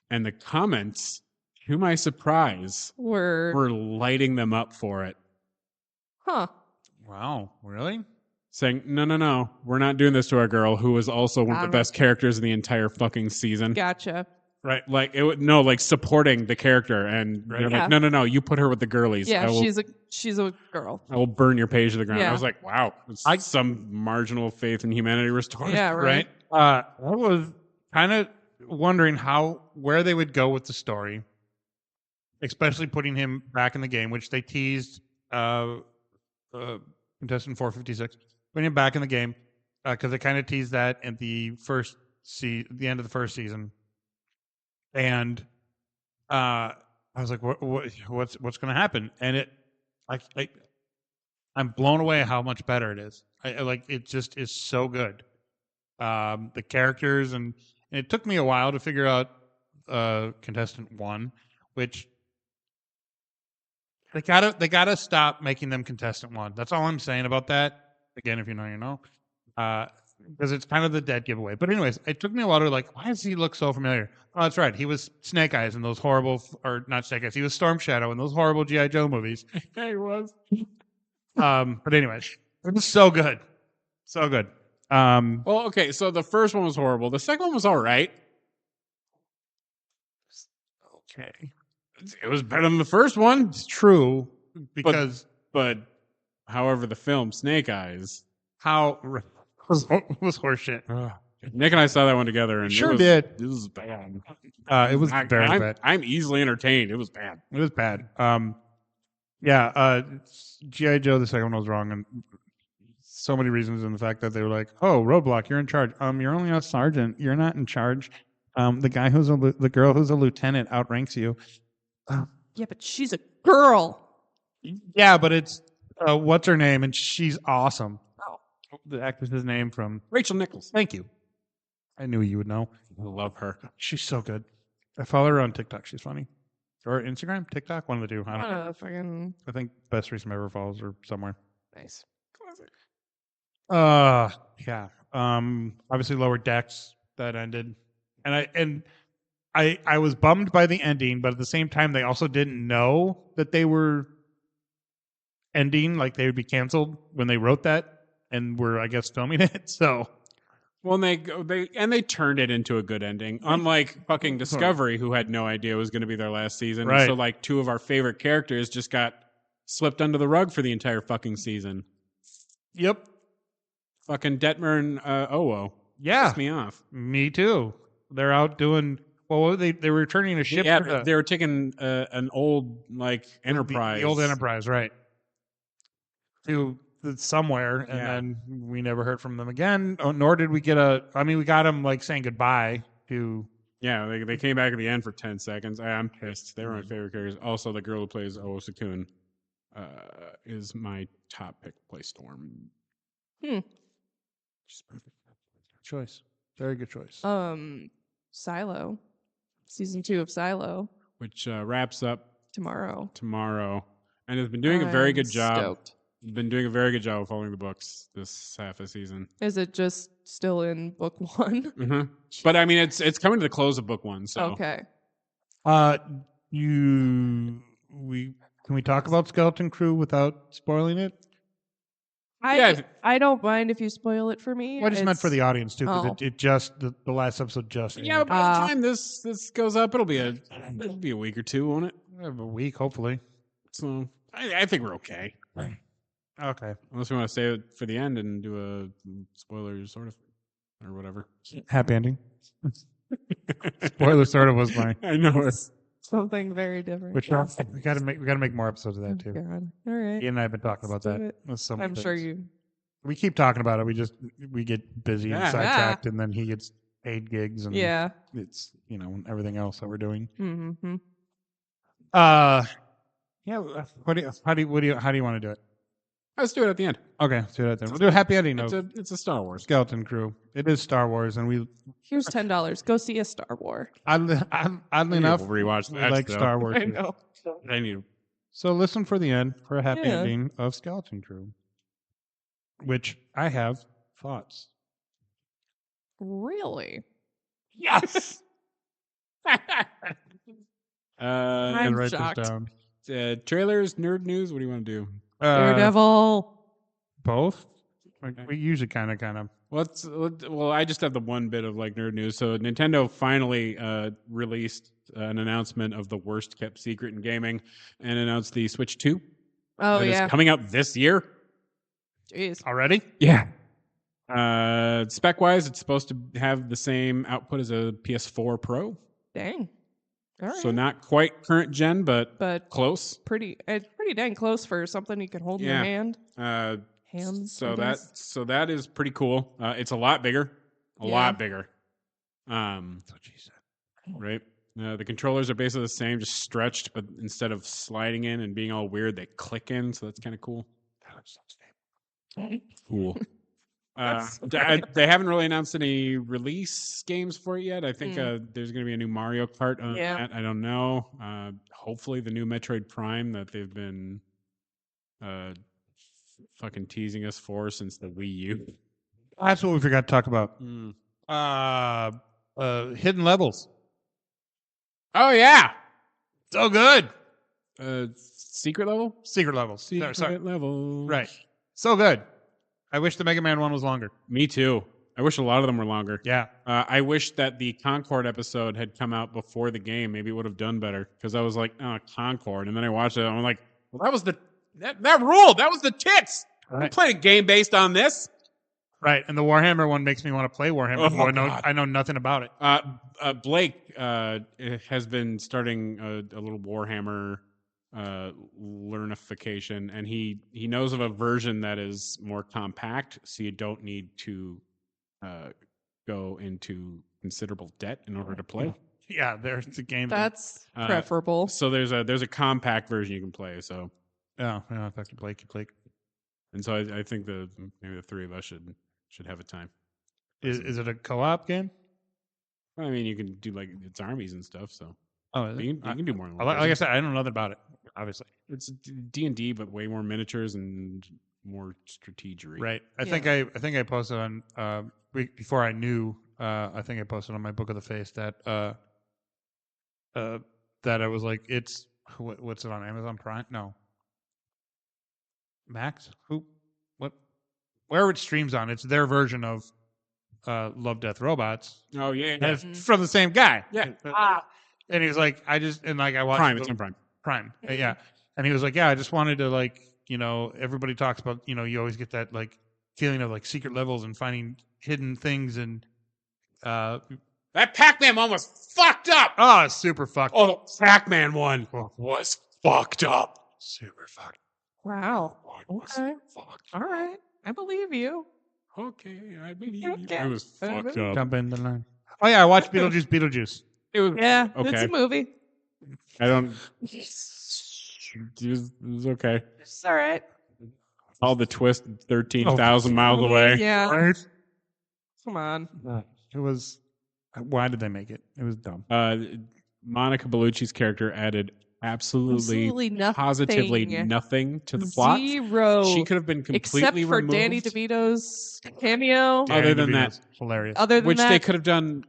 and the comments, to my surprise, were lighting them up for it. Huh. Wow. Really? Saying, no, we're not doing this to our girl, who was also one of the best characters in the entire fucking season. Gotcha. Right, supporting the character, and they're no, you put her with the girlies. Yeah, she's a girl. I will burn your page to the ground. Yeah. I was like, wow, some marginal faith in humanity restored. Yeah, right. I was kind of wondering where they would go with the story, especially putting him back in the game, which they teased. Contestant 456, putting him back in the game because they kind of teased that at the end of the first season. And I was like, what's going to happen? And I'm blown away how much better it is. I like it. Just is so good. The characters and it took me a while to figure out contestant 1, which they gotta stop making them contestant 1. That's all I'm saying about that. Again, if you know, you know. Because it's kind of the dead giveaway. But anyways, it took me a while to like, why does he look so familiar? Oh, that's right. He was Snake Eyes in those horrible, or not Snake Eyes. He was Storm Shadow in those horrible G.I. Joe movies. He was. But anyways, it was so good. So good. Well, okay, so the first one was horrible. The second one was all right. Okay. It was better than the first one. It's true. Because. But however, the film Snake Eyes. Was horseshit. Nick and I saw that one together, and sure did. It was bad. It was very bad. I'm easily entertained. It was bad. It was bad. Yeah. G.I. Joe, the second one was wrong, and so many reasons. In the fact that they were like, "Oh, Roadblock, you're in charge. You're only a sergeant. You're not in charge. The girl who's a lieutenant outranks you." Yeah, but she's a girl. Yeah, but it's what's her name, and she's awesome. The actress's name from Rachel Nichols. Thank you. I knew you would know. I love her. She's so good. I follow her on TikTok. She's funny. Or Instagram, TikTok, one of the two. I don't know. I think Best Threesome Ever follows her somewhere. Nice. Yeah. Obviously Lower Decks that ended, and I was bummed by the ending, but at the same time they also didn't know that they were ending, like they would be canceled when they wrote that. And we're, I guess, filming it. So, well, they turned it into a good ending. Unlike fucking Discovery, who had no idea it was going to be their last season. Right. So, like, 2 of our favorite characters just got slipped under the rug for the entire fucking season. Yep. Fucking Detmer and Owo. Yeah. Pissed me off. Me too. They're out doing. Well, they were returning a ship. Yeah, they were taking an old like Enterprise. The old Enterprise, right? To somewhere, and then we never heard from them again. Nor did we get we got them like saying goodbye to. Yeah, they came back at the end for 10 seconds. I'm pissed. They were my favorite characters. Also, the girl who plays Owo Sakun is my top pick to play Storm. She's perfect. Choice. Very good choice. Silo. Season 2 of Silo. Which wraps up tomorrow. And has been doing a very good job. Stoked. Been doing a very good job of following the books this half a season. Is it just still in book 1? Mm-hmm. But I mean, it's coming to the close of book 1. So okay. Can we talk about Skeleton Crew without spoiling it? I don't mind if you spoil it for me. Well, I just meant for the audience too, because it just the last episode just. Yeah, but by the time this goes up, it'll be a week or 2, won't it? A week, hopefully. So I think we're okay. Okay. Unless we want to save it for the end and do a spoiler sort of or whatever. Happy ending. Spoiler sort of was mine. I know it's something very different. Which we gotta make more episodes of that too. God. All right. Ian and I have been talking about that. I'm sure you. We keep talking about it. We get busy and sidetracked, and then he gets paid gigs, and it's everything else that we're doing. Mm-hmm. Yeah. How do you want to do it? Let's do it at the end. Okay, let's do it at the end. We'll do a happy ending. It's a Star Wars. Skeleton Crew. It is Star Wars, and here's $10. Go see a Star Wars. Oddly enough, rewatch that. I like Star Wars. I know. I need. So listen for the end for a happy ending of Skeleton Crew, which I have thoughts. Really? Yes. I'm write shocked. this down. Trailers, nerd news. What do you want to do? Daredevil. Both. We usually kind of. Well, I just have the one bit of like nerd news. So Nintendo finally released an announcement of the worst kept secret in gaming, and announced the Switch 2. Oh that yeah, is coming out this year. Jeez, already? Yeah. Spec wise, it's supposed to have the same output as a PS4 Pro. Dang. All right. So not quite current gen, but close. Pretty dang close for something you can hold in your hand. Hands. So that is pretty cool. It's a lot bigger. A lot bigger. That's what she said. Right. The controllers are basically the same, just stretched, but instead of sliding in and being all weird, they click in. So that's kind of cool. Cool. They haven't really announced any release games for it yet. I think there's going to be a new Mario Kart on that. I don't know. Hopefully, the new Metroid Prime that they've been fucking teasing us for since the Wii U. That's what we forgot to talk about. Hidden levels. Oh yeah, so good. Secret level. Secret levels. Secret level. Right. So good. I wish the Mega Man one was longer. Me too. I wish a lot of them were longer. Yeah. I wish that the Concord episode had come out before the game. Maybe it would have done better because I was like, oh, Concord. And then I watched it and I'm like, well, that was that ruled. That was the tits. Right. I'm playing a game based on this. Right. And the Warhammer one makes me want to play Warhammer. I know nothing about it. Blake has been starting a little Warhammer learnification, and he knows of a version that is more compact, so you don't need to go into considerable debt in order to play. Yeah, there's a game that's preferable. So there's a compact version you can play. So yeah, if I can Blake. And so I think maybe the three of us should have a time. Is it a co-op game? I mean, you can do like it's armies and stuff. So you can do more than one. Like I said, I know nothing about it. Obviously, it's D&D, but way more miniatures and more strategery. Right. I think I posted on before I knew. I think I posted on my Book of the Face that I was like, it's what's it on Amazon Prime? No. Max? What? Wherever it streams on, it's their version of Love, Death, Robots. Oh yeah. It's from the same guy. Yeah. And he was like, I watched Prime. It's on Prime. Prime. Yeah. And he was like, yeah, I just wanted to everybody talks about, you always get that like feeling of like secret levels and finding hidden things and that Pac-Man one was fucked up. Oh, it's super fucked. Oh, the Pac-Man one was fucked up. Super fucked. Wow. Okay. All right. I believe you. Okay, I believe you. It was fucked up. Jump in the line. Oh yeah, I watched Beetlejuice. It was okay. It's a movie. I don't. It was okay. It's all right. All the twist 13,000 miles away. Yeah. Right? Come on. It was. Why did they make it? It was dumb. Monica Bellucci's character added absolutely nothing. Positively nothing to the plot. Zero. She could have been completely except for removed. Danny DeVito's cameo. Other than that, hilarious. Which they could have done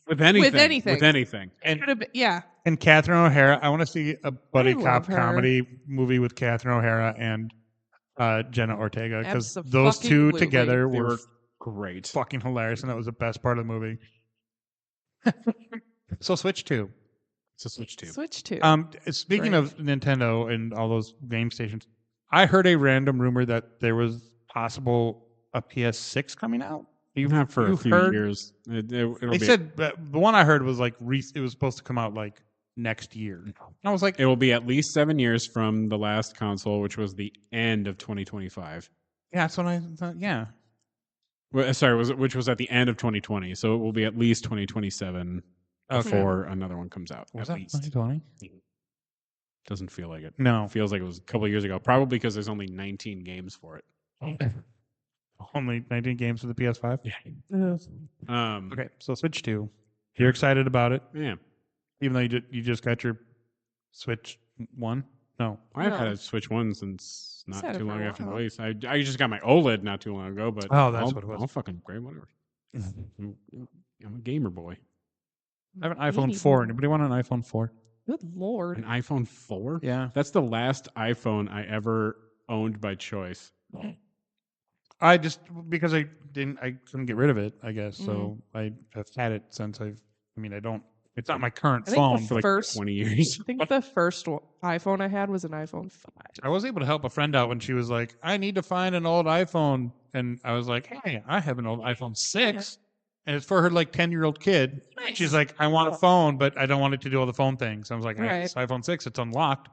with anything. And yeah. And Catherine O'Hara. I want to see a buddy cop comedy movie with Catherine O'Hara and Jenna Ortega because those two together were great, fucking hilarious, and that was the best part of the movie. So Switch 2. Switch 2. Speaking of Nintendo and all those game stations, I heard a random rumor that there was possible a PS6 coming out. You've had for a few years. They said the one I heard was like it was supposed to come out like next year. And I was like, it will be at least 7 years from the last console, which was the end of 2025. Yeah, that's what I thought. Yeah. Well, sorry, which was at the end of 2020, so it will be at least 2027 before another one comes out. Was at that least 2020? Doesn't feel like it. No, it feels like it was a couple of years ago. Probably because there's only 19 games for it. Only 19 games for the PS5. Yeah. Okay, so Switch 2. You're excited about it? Yeah. Even though you just got your Switch 1? No. I've had a Switch 1 since not too long after the release. I just got my OLED not too long ago, but that's what it was. I'll fucking great, whatever. I'm a gamer boy. I have an iPhone 4. Anybody want an iPhone 4? Good Lord. An iPhone 4? Yeah. That's the last iPhone I ever owned by choice. I just because I couldn't get rid of it, I guess. So I have had it since it's not my current phone for like 20 years. I think the first iPhone I had was an iPhone 5. I was able to help a friend out when she was like, I need to find an old iPhone. And I was like, hey, I have an old iPhone 6. And it's for her like 10-year-old kid. Nice. She's like, I want a phone, but I don't want it to do all the phone things. I was like, hey, it's iPhone 6. It's unlocked.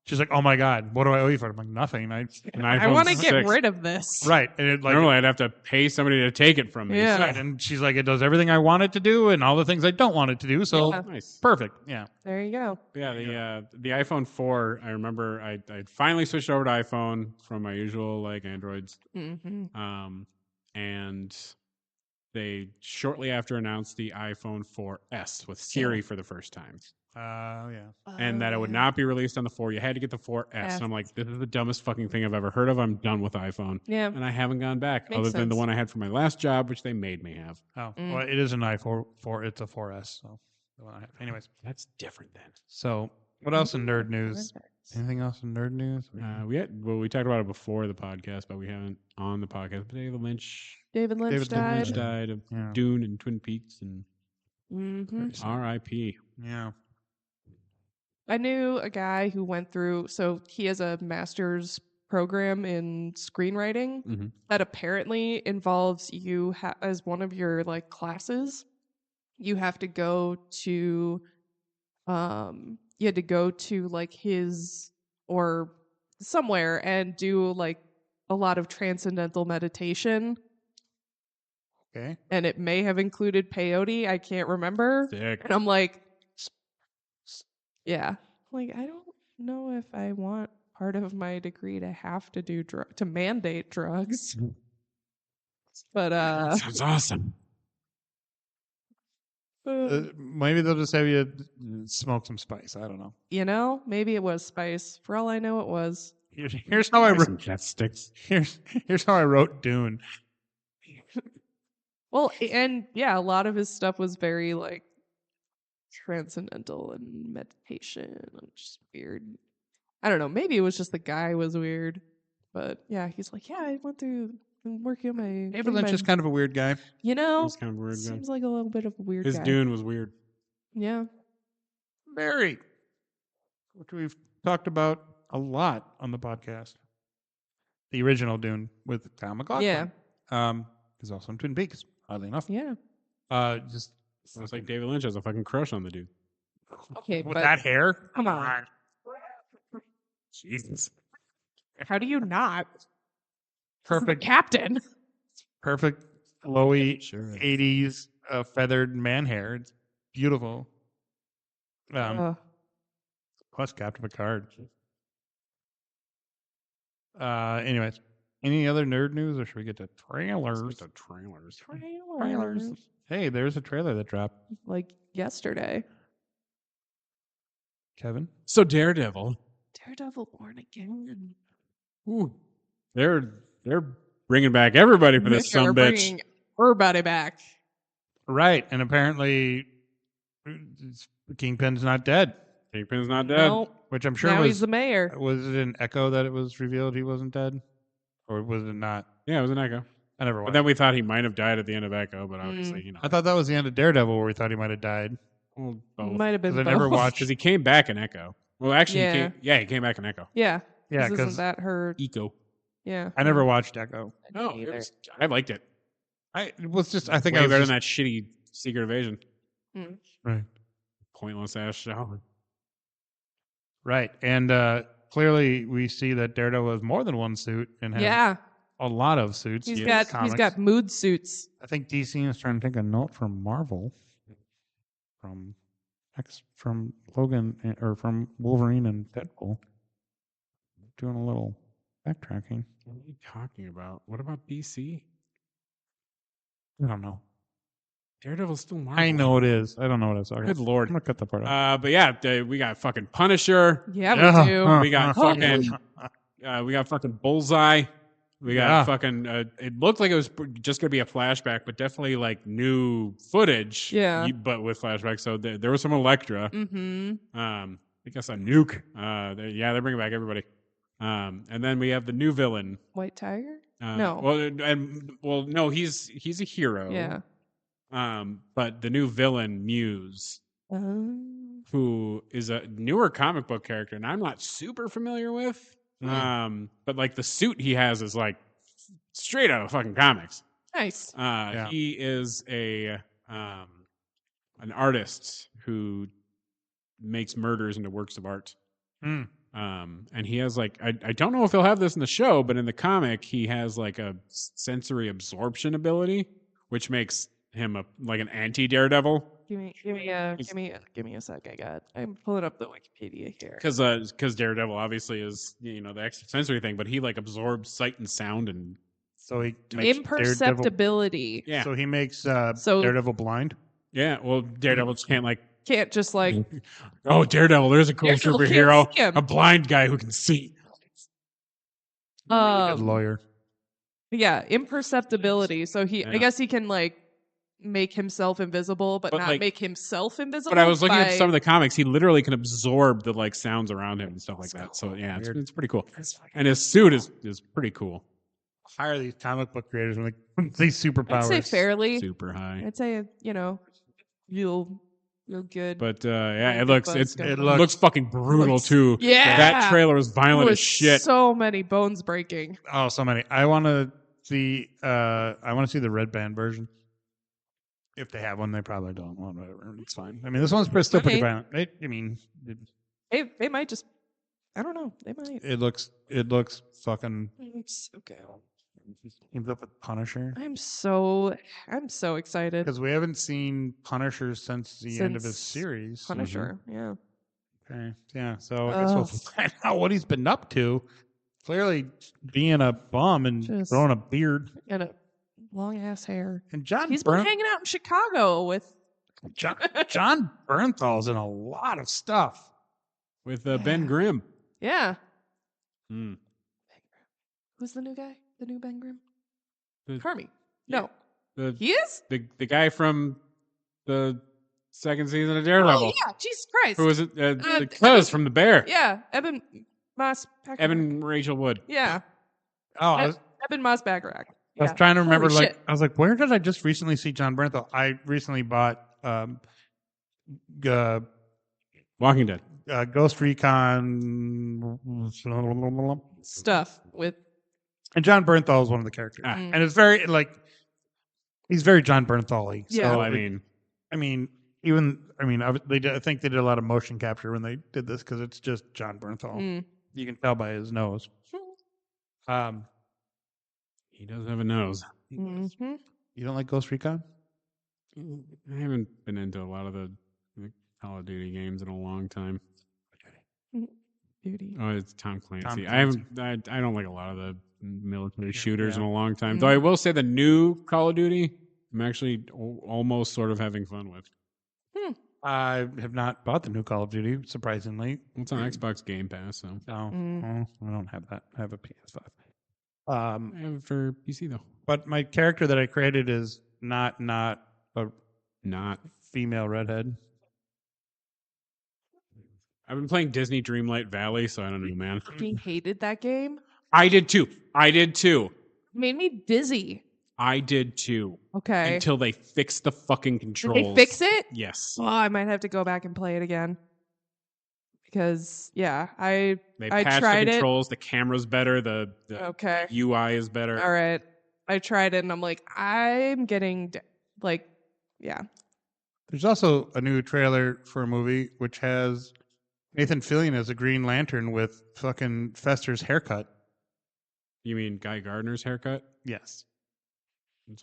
She's like, "Oh my God, what do I owe you for it?" I'm like, "Nothing." I want to get rid of this. Right. And normally I'd have to pay somebody to take it from me. Yeah. Right. And she's like, "It does everything I want it to do and all the things I don't want it to do." So nice. Perfect. Yeah. There you go. Yeah, the iPhone 4, I remember I finally switched over to iPhone from my usual like Androids. Mm-hmm. And they shortly after announced the iPhone 4S with Siri for the first time. Yeah. And that it would not be released on the 4. You had to get the 4S. And I'm like, this is the dumbest fucking thing I've ever heard of. I'm done with iPhone. Yeah. And I haven't gone back Makes other than the sense. one I had for my last job, which they made me have. Oh, well, it is an iPhone 4. It's a 4S. So, the one I have. Anyways, That's different then. So what else in nerd news? Anything else in nerd news? We talked about it before the podcast, but we haven't on the podcast. But David Lynch died of Dune and Twin Peaks and R.I.P. Yeah. I knew a guy who went through, so he has a master's program in screenwriting that apparently involves you as one of your like classes. You have to go to, like his or somewhere and do like a lot of transcendental meditation. Okay. And it may have included peyote. I can't remember. Sick. And I'm like, yeah. Like, I don't know if I want part of my degree to have to do to mandate drugs. But sounds awesome. Maybe they'll just have you smoke some spice. I don't know. You know, maybe it was spice. For all I know, it was. Here's how I wrote. Here's how I wrote Dune. Well, and yeah, a lot of his stuff was very like transcendental and meditation and just weird. I don't know. Maybe it was just the guy was weird, but yeah, he's like, yeah, I went through and working on my. David Lynch is kind of a weird guy. You know, He's kind of a weird guy. Seems like a little bit of a weird His guy. Dune was weird. Yeah. Very. Which we've talked about a lot on the podcast. The original Dune with Kyle MacLachlan. Yeah. He's also in Twin Peaks, oddly enough. Yeah. Just It's like David Lynch has a fucking crush on the dude. Okay, with but that hair. come on. Jesus. How do you not? Perfect Captain. Perfect, flowy, Sure. 80s feathered man hair. It's beautiful. Plus Captain Picard. Anyways, any other nerd news, or should we get to trailers? Trailers. Hey, there's a trailer that dropped. Like yesterday. Kevin? So Daredevil. Daredevil Born Again. Ooh. They're bringing back everybody for this They're sumbitch. bringing everybody back. Right, and apparently Kingpin's not dead. Kingpin's not dead. Nope. Which I'm sure Now was he's the mayor. Was it an Echo that it was revealed he wasn't dead? Or was it not? Yeah, it was an Echo. I never But watched. then we thought he might have died at the end of Echo, but obviously, I thought that was the end of Daredevil where we thought he might have died. Well, both. Might have been 'Cause I both. never watched. Because he came back in Echo. Well, actually, Yeah. he came back in Echo. Yeah. Yeah, Isn't because that her? Eco. Yeah. I never watched Echo. No, Me either. I liked it. It was just. I think Way I was better just, than that shitty Secret Invasion. right. Pointless ass show. Right, and clearly we see that Daredevil has more than one suit and has Yeah. a lot of suits. He's in got comics. mood suits. I think DC is trying to take a note from Marvel, from Logan or from Wolverine and Deadpool. Doing a little backtracking. What are you talking about? What about DC? I don't know. Daredevil's still Marvel. I know it is. I don't know what it's. Good lord. I'm gonna cut the part out. But yeah, we got fucking Punisher. Yeah, we do. We got fucking Bullseye. We got fucking. It looked like it was just gonna be a flashback, but definitely like new footage. Yeah. But with flashbacks, so there was some Elektra. Mm-hmm. I guess a nuke. They're bringing back everybody. And then we have the new villain. White Tiger? No. No, he's a hero. Yeah. But the new villain, Muse, who is a newer comic book character, and I'm not super familiar with. But like the suit he has is like straight out of fucking comics. Nice. He is an artist who makes murders into works of art. And he has like I don't know if he'll have this in the show, but in the comic he has like a sensory absorption ability, which makes him an anti-Daredevil. Give me a sec. I'm pulling up the Wikipedia here. Because Daredevil obviously is the extrasensory thing, but he like absorbs sight and sound, and so he makes imperceptibility. Yeah. So he makes Daredevil blind. Yeah. Well, Daredevil can't just like oh, Daredevil, there's a cool superhero, a blind guy who can see. Lawyer. Yeah, imperceptibility. So I guess he can like make himself invisible, but not make himself invisible. But I was looking at some of the comics. He literally can absorb the like sounds around him and stuff like that. So yeah, it's pretty cool. And his suit is pretty cool. How high are these comic book creators when these superpowers? I'd say fairly super high. I'd say real good. But it looks fucking brutal too. Yeah, that trailer was violent as shit. So many bones breaking. Oh, so many. I want to see the red band version. If they have one, they probably don't. Well, whatever, it's fine. I mean, this one's still pretty violent. They might just. I don't know. They might. It looks fucking. It's okay. Teams up with Punisher. I'm so excited because we haven't seen Punisher since the end of his series. Punisher, yeah. Okay, yeah. So I guess we'll find out what he's been up to. Clearly, being a bum and growing a beard and a long ass hair. And he's been hanging out in Chicago with John Bernthal's in a lot of stuff with Ben Grimm. Yeah. Hmm. Who's the new guy? The new Ben Grimm? Hermie. No. He is? The guy from the second season of Daredevil. Oh, yeah. Jesus Christ. Who was it? The Cuz from The Bear. Yeah. Eben Moss Bacharach. Evan Rachel Wood. Yeah. Oh, Eben Moss Bacharach. I was trying to remember, I was like, where did I just recently see John Bernthal? I recently bought Walking Dead. Ghost Recon stuff with. And John Bernthal is one of the characters. And it's very, he's very John Bernthal-y. Yeah. So, I think they did a lot of motion capture when they did this because it's just John Bernthal. You can tell by his nose. He does have a nose. Mm-hmm. You don't like Ghost Recon? I haven't been into a lot of the Call of Duty games in a long time. Duty. Oh, it's Tom Clancy. I don't like a lot of the military shooters in a long time. Though I will say the new Call of Duty, I'm actually almost sort of having fun with. I have not bought the new Call of Duty, surprisingly. It's on Xbox Game Pass, so. I don't have that. I have a PS5. I have it for PC though. But my character that I created is not a female redhead. I've been playing Disney Dreamlight Valley, so I don't know, man. He hated that game. I did too. Made me dizzy. I did too. Okay. Until they fixed the fucking controls. Did they fix it? Yes. Oh, I might have to go back and play it again. Because I patched tried the controls. The camera's better. The UI is better. All right. I tried it and I'm like, I'm getting There's also a new trailer for a movie which has Nathan Fillion as a Green Lantern with fucking Fester's haircut. You mean Guy Gardner's haircut? Yes.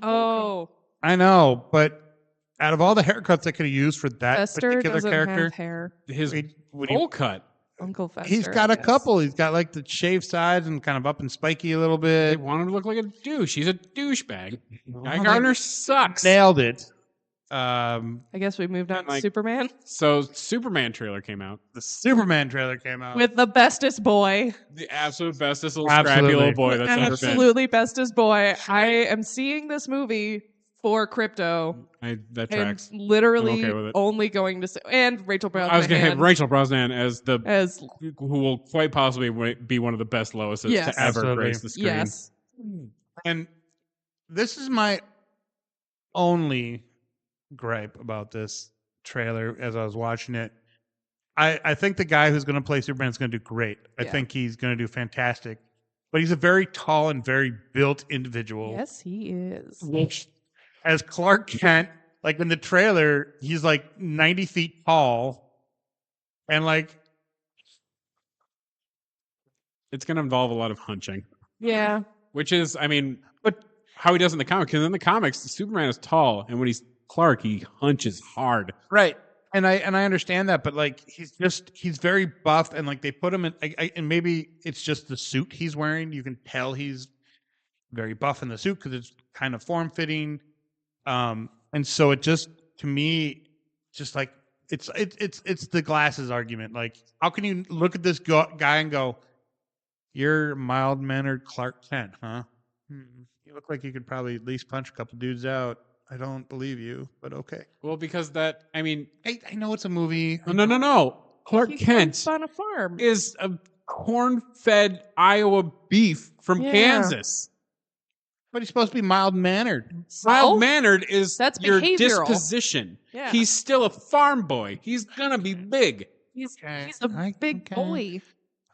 Oh. I know, but out of all the haircuts I could have used for that Fester particular character, have hair. His bowl cut. Uncle Fester. He's got a couple. He's got like the shaved sides and kind of up and spiky a little bit. They want him to look like a douche. He's a douchebag. Guy Gardner sucks. Nailed it. I guess we moved on to Superman. So Superman trailer came out. The Superman trailer came out. With the bestest boy. The absolute bestest little scrappy little boy that's ever been. Absolutely bestest boy. I am seeing this movie for crypto. That tracks. I'm literally okay only going to say, and Rachel Brosnan. I was going to have Rachel Brosnan as who will quite possibly be one of the best Loises to ever grace the screen. Yes. And this is my only gripe about this trailer as I was watching it. I think the guy who's going to play Superman is going to do great. I think he's going to do fantastic. But he's a very tall and very built individual. Yes, he is. Which, as Clark Kent, like in the trailer, he's like 90 feet tall. And like, it's going to involve a lot of hunching. Yeah. Which is, I mean, but how he does in the comic. Because in the comics, Superman is tall, and when he's Clark, he hunches hard. Right. And I understand that, but like he's very buff, and like they put him in, and maybe it's just the suit he's wearing. You can tell he's very buff in the suit because it's kind of form fitting, and so it just, to me, just like it's the glasses argument. Like, how can you look at this guy and go, "You're mild mannered Clark Kent, huh? You look like you could probably at least punch a couple dudes out." I don't believe you, but okay. Well, because that, I mean, I know it's a movie. No. Clark Kent on a farm is a corn-fed Iowa beef from Kansas. But he's supposed to be mild-mannered. Mild-mannered is that's your behavioral. disposition. Yeah. He's still a farm boy. He's going to be big. He's a big boy.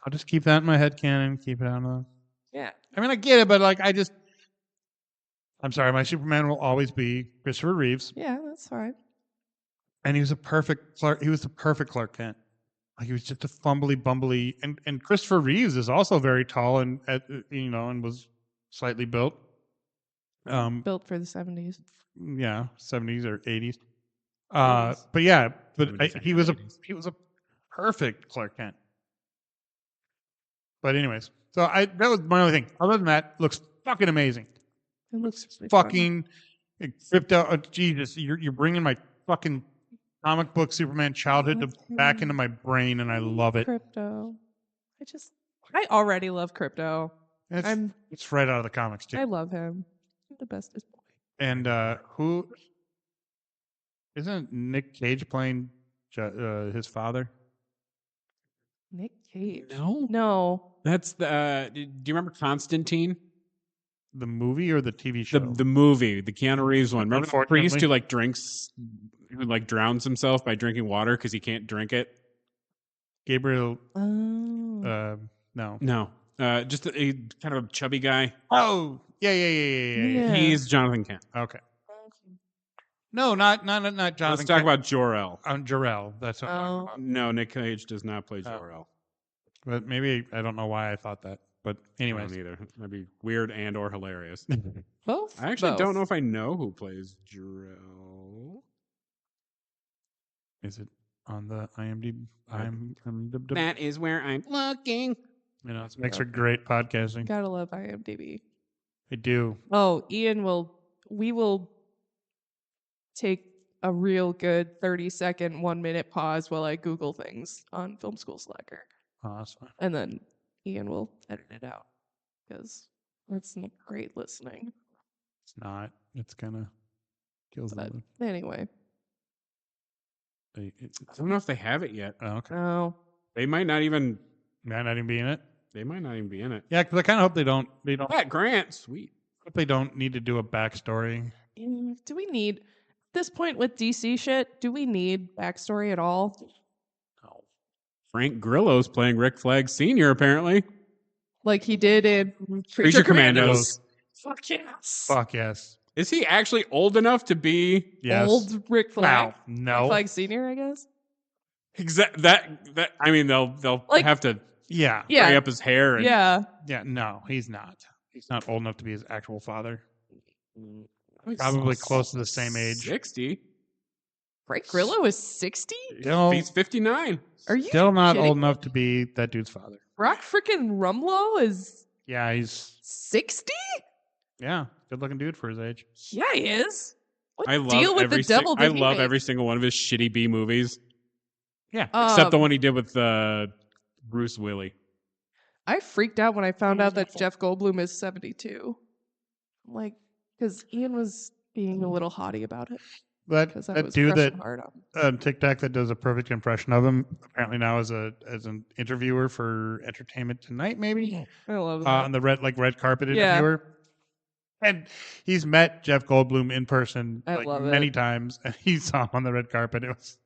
I'll just keep that in my head canon. Keep it on the... Yeah. I mean, I get it, but like, I'm sorry, my Superman will always be Christopher Reeves. Yeah, that's fine. And he was the perfect Clark Kent. Like, he was just a fumbly, bumbly, and Christopher Reeves is also very tall and was slightly built. Built for the 70s. Yeah, 70s or 80s. But yeah, he was a perfect Clark Kent. But anyways, so that was my only thing. Other than that, looks fucking amazing. It looks fucking crypto. Oh, Jesus, you're bringing my fucking comic book Superman childhood back into my brain, and I love it. Crypto. I already love Crypto. It's right out of the comics too. I love him. He's the bestest boy. And who isn't Nick Cage playing his father? Nick Cage. No. That's the. Do you remember Constantine? The movie or the TV show? The movie, the Keanu Reeves one. Remember the priest who drowns himself by drinking water because he can't drink it? Gabriel. Oh. No. Just a kind of a chubby guy. Oh, yeah. He's Jonathan Kent. Okay. No, not Jonathan. Let's talk about Jor-El. Jor-El. That's what I'm talking about. No, Nick Cage does not play Jor-El. But maybe I don't know why I thought that. But anyways, neither. That'd be weird and or hilarious. Both. I actually don't know if I know who plays Jor-El. Is it on the IMDb? That is where I'm looking. It makes for great podcasting. Gotta love IMDb. I do. Oh, we will take a real good 30-second, 1-minute pause while I Google things on Film School Slacker. Awesome. And then Ian will edit it out because it's not great listening. It's not. It's kind of kills But them. anyway. I don't know if they have it yet. Oh, okay. Oh. They might not even be in it. They might not even be in it. Yeah, because I kind of hope they don't. Pat Grant, sweet. Hope they don't need to do a backstory. Do we need, at this point with DC shit, do we need backstory at all? No. Frank Grillo's playing Rick Flag Sr. apparently. Like he did in Creature Commandos. Fuck yes. Fuck yes. Is he actually old enough to be old Rick Flag? No. Rick Flag Sr., I guess. That I mean they'll have to spray up his hair. Yeah. No, he's not. He's not old enough to be his actual father. Probably close to the same age. 60. Frank Grillo is 60? He's 59. Are you still not kidding? old enough to be that dude's father? Rock freaking Rumlow is he's 60? Yeah, good looking dude for his age. Yeah, he is. What I deal with the devil did he love make? every single one of his shitty B movies. Yeah. Except the one he did with Bruce Willis. I freaked out when I found out that Jeff Goldblum is 72. Like, because Ian was being a little haughty about it. That dude that on TikTok that does a perfect impression of him apparently now as an interviewer for Entertainment Tonight, maybe. I love that. On the red carpet interviewer. And he's met Jeff Goldblum in person many times, and he saw him on the red carpet. It was,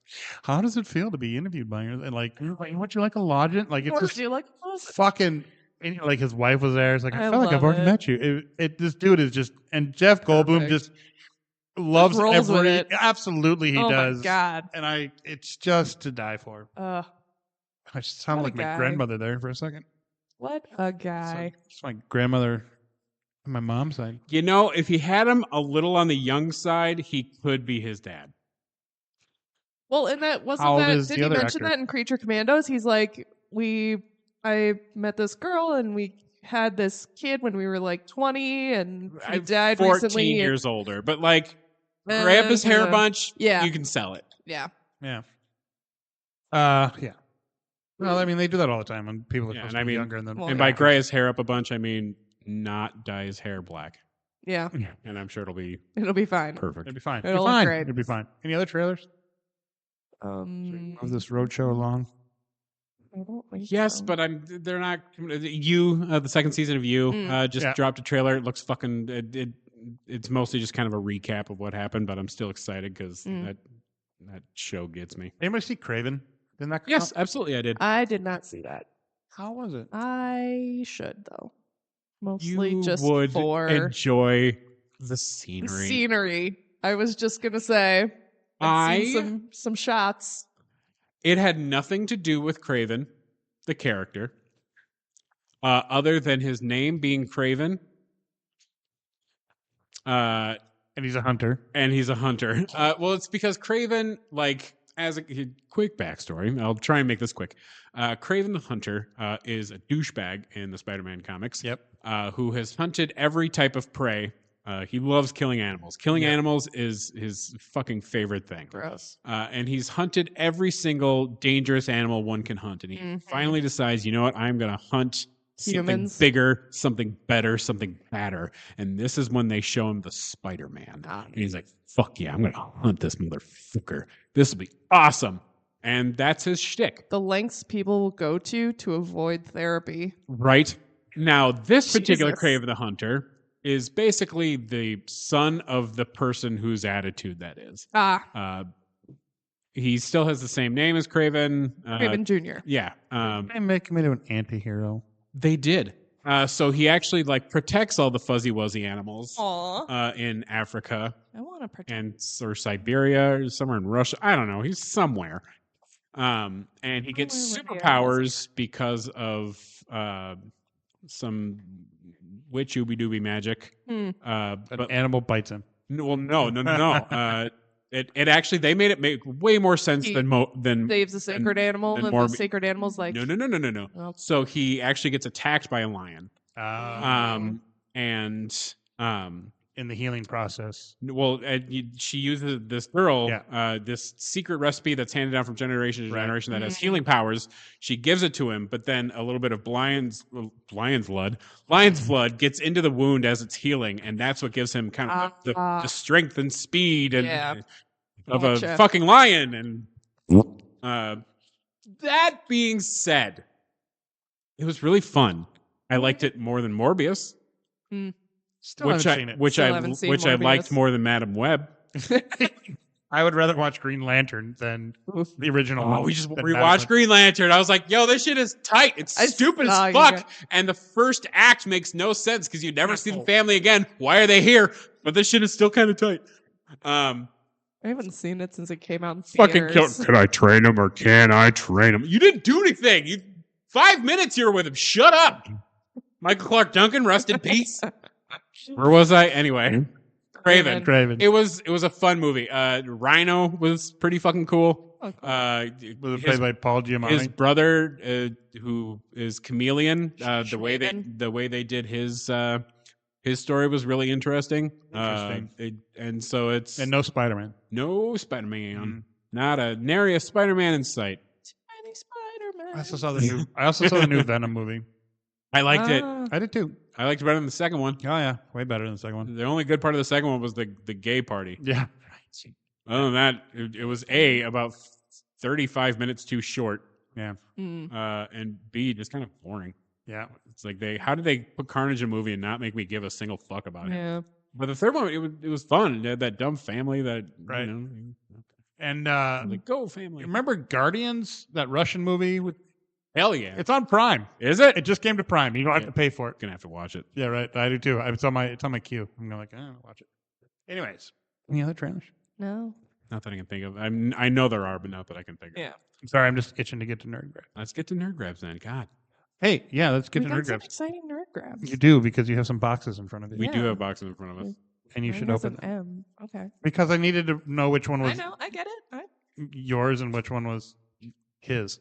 how does it feel to be interviewed by her? And would you like a lodging? Like, it's just fucking. And, like, his wife was there. It's like, I feel like I've already met you. This dude is just, and Jeff Goldblum just loves every. Absolutely, he does. Oh my god! And it's just to die for. I sound like my grandmother there for a second. What a guy. It's my grandmother on my mom's side. You know, if he had him a little on the young side, he could be his dad. Well, and that How old wasn't that. is Did the he other mention actor? that in Creature Commandos? He's like, I met this girl and we had this kid when we were like 20, and he died 14 recently. years older, but like, grab his hair bunch. Yeah, you can sell it. Yeah. Yeah. Yeah. Well, I mean, they do that all the time when people are supposed to be younger. And by gray his hair up a bunch, I mean not dye his hair black. Yeah. And I'm sure it'll be fine. perfect. It'll be fine. It'll look great. It'll be fine. Any other trailers? Move this roadshow along. I don't think Yes, so. but they're not. The second season of You just dropped a trailer. It looks fucking. It's mostly just kind of a recap of what happened, but I'm still excited because that show gets me. Anybody see Craven? Didn't that come Yes, out? absolutely, I did. I did not see that. How was it? I should though. Mostly You just would for enjoy the the scenery. scenery. I was just gonna say. I've seen some shots. It had nothing to do with Craven, the character, other than his name being Craven. And he's a hunter. Well, it's because Craven, like, as a quick backstory, I'll try and make this quick. Craven the Hunter is a douchebag in the Spider-Man comics. Yep. Who has hunted every type of prey. He loves killing animals. Killing animals is his fucking favorite thing. Gross. And he's hunted every single dangerous animal one can hunt. And he finally decides, you know what? I'm going to hunt Humans. something bigger, something better, something badder. And this is when they show him the Spider-Man. And he's like, fuck yeah, I'm going to hunt this motherfucker. This will be awesome. And that's his shtick. The lengths people will go to avoid therapy. Right. Now, this particular Jesus. Craven the Hunter is basically the son of the person whose attitude that is. He still has the same name as Craven. Craven Jr. Yeah. They make him into an anti-hero. They did. So he actually like protects all the fuzzy wuzzy animals in Africa I want to protect. or Siberia or somewhere in Russia. I don't know. He's somewhere. And he gets superpowers because of some witch ooby-dooby magic. An animal bites him. No. It actually, they made it make way more sense than Saves a sacred animal, and the sacred animal's like... No. Oh. So he actually gets attacked by a lion. In the healing process. Well, she uses this girl, this secret recipe that's handed down from generation to generation that has healing powers. She gives it to him, but then a little bit of lion's blood gets into the wound as it's healing, and that's what gives him kind of the strength and speed and of a fucking lion. And that being said, it was really fun. I liked it more than Morbius. Still haven't seen it. Which I liked more than Madam Web. I would rather watch Green Lantern than the original. Oh, we just rewatched Green Lantern. I was like, yo, this shit is tight. It's stupid as fuck. And the first act makes no sense because you never see the family again. Why are they here? But this shit is still kind of tight. I haven't seen it since it came out in fucking theaters. Can I train him or can I train him? You didn't do anything. 5 minutes you were with him. Shut up. Michael Clark Duncan, rest in peace. Where was I? Anyway, Craven. It was a fun movie. Rhino was pretty fucking cool. Was it played by Paul Giamatti? His brother, who is Chameleon, the way they did his story was really interesting. And so it's no Spider-Man. No Spider-Man. Not a nary a Spider-Man in sight. Tiny Spider-Man. I also saw the new Venom movie. I liked it. I did too. I liked it better than the second one. Oh yeah, way better than the second one. The only good part of the second one was the gay party. Yeah. Other than that, it was about 35 minutes too short. Yeah. And B, just kind of boring. Yeah. It's like how did they put Carnage in a movie and not make me give a single fuck about it? Yeah. But the third one, it was fun. It had that dumb family that And like go family. Remember Guardians, that Russian movie with? Hell yeah. It's on Prime. Is it? It just came to Prime. You don't have to pay for it. Gonna have to watch it. Yeah, right. I do too. It's on my queue. I'm gonna watch it. Anyways, any other trailers? No. Not that I can think of. I know there are, but not that I can think of. Yeah. I'm sorry. I'm just itching to get to Nerd Grab. Let's get to Nerd Grabs then. God. Hey, yeah, let's get We to got nerd some grabs. exciting nerd grabs. You do, because you have some boxes in front of you. We do Yeah. have boxes in front of us. And you Mine should has open an them. M. Okay. Because I needed to know which one I was know. I get it. yours and which one was his.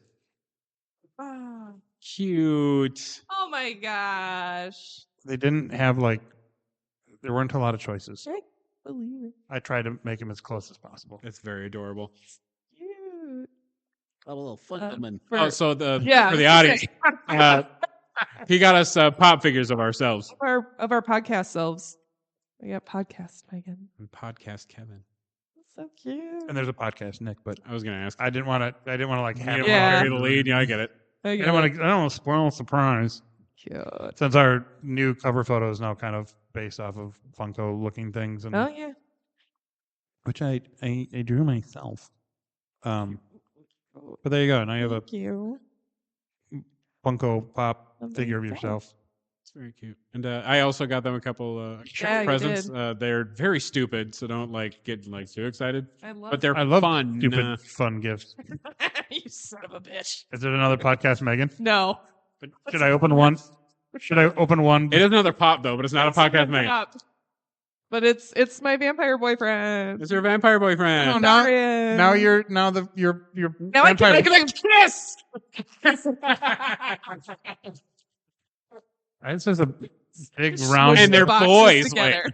Ah. Cute. Oh my gosh. They didn't have, like, there weren't a lot of choices. I believe it. I tried to make him as close as possible. It's very adorable. Cute. A little fun. Oh, so for the I was audience, gonna say, he got us pop figures of ourselves. of our podcast selves. We got podcast Megan. And podcast Kevin. So cute. And there's a podcast, Nick, but I was gonna ask. I didn't want to like have Yeah. Carry the lead. Yeah, I get it. I don't want to spoil the surprise. Cute. Since our new cover photo is now kind of based off of Funko looking things, and Oh yeah. which I drew myself. But there you go. Now you have a Thank you. Funko Pop figure of Amazing. yourself. It's very cute. And I also got them a couple Yeah, you presents. did. They're very stupid, so don't get too excited. But they're I love fun. stupid fun gifts. You son of a bitch. Is it another podcast, Megan? No. Should I open one? Should I open one? It is another pop though, but it's not a podcast man. Stop. But it's my vampire boyfriend. It's your vampire boyfriend. Oh, now Darian. you're Now I can vampire- make it a kiss. This is a big round. And they're Boxes boys, together.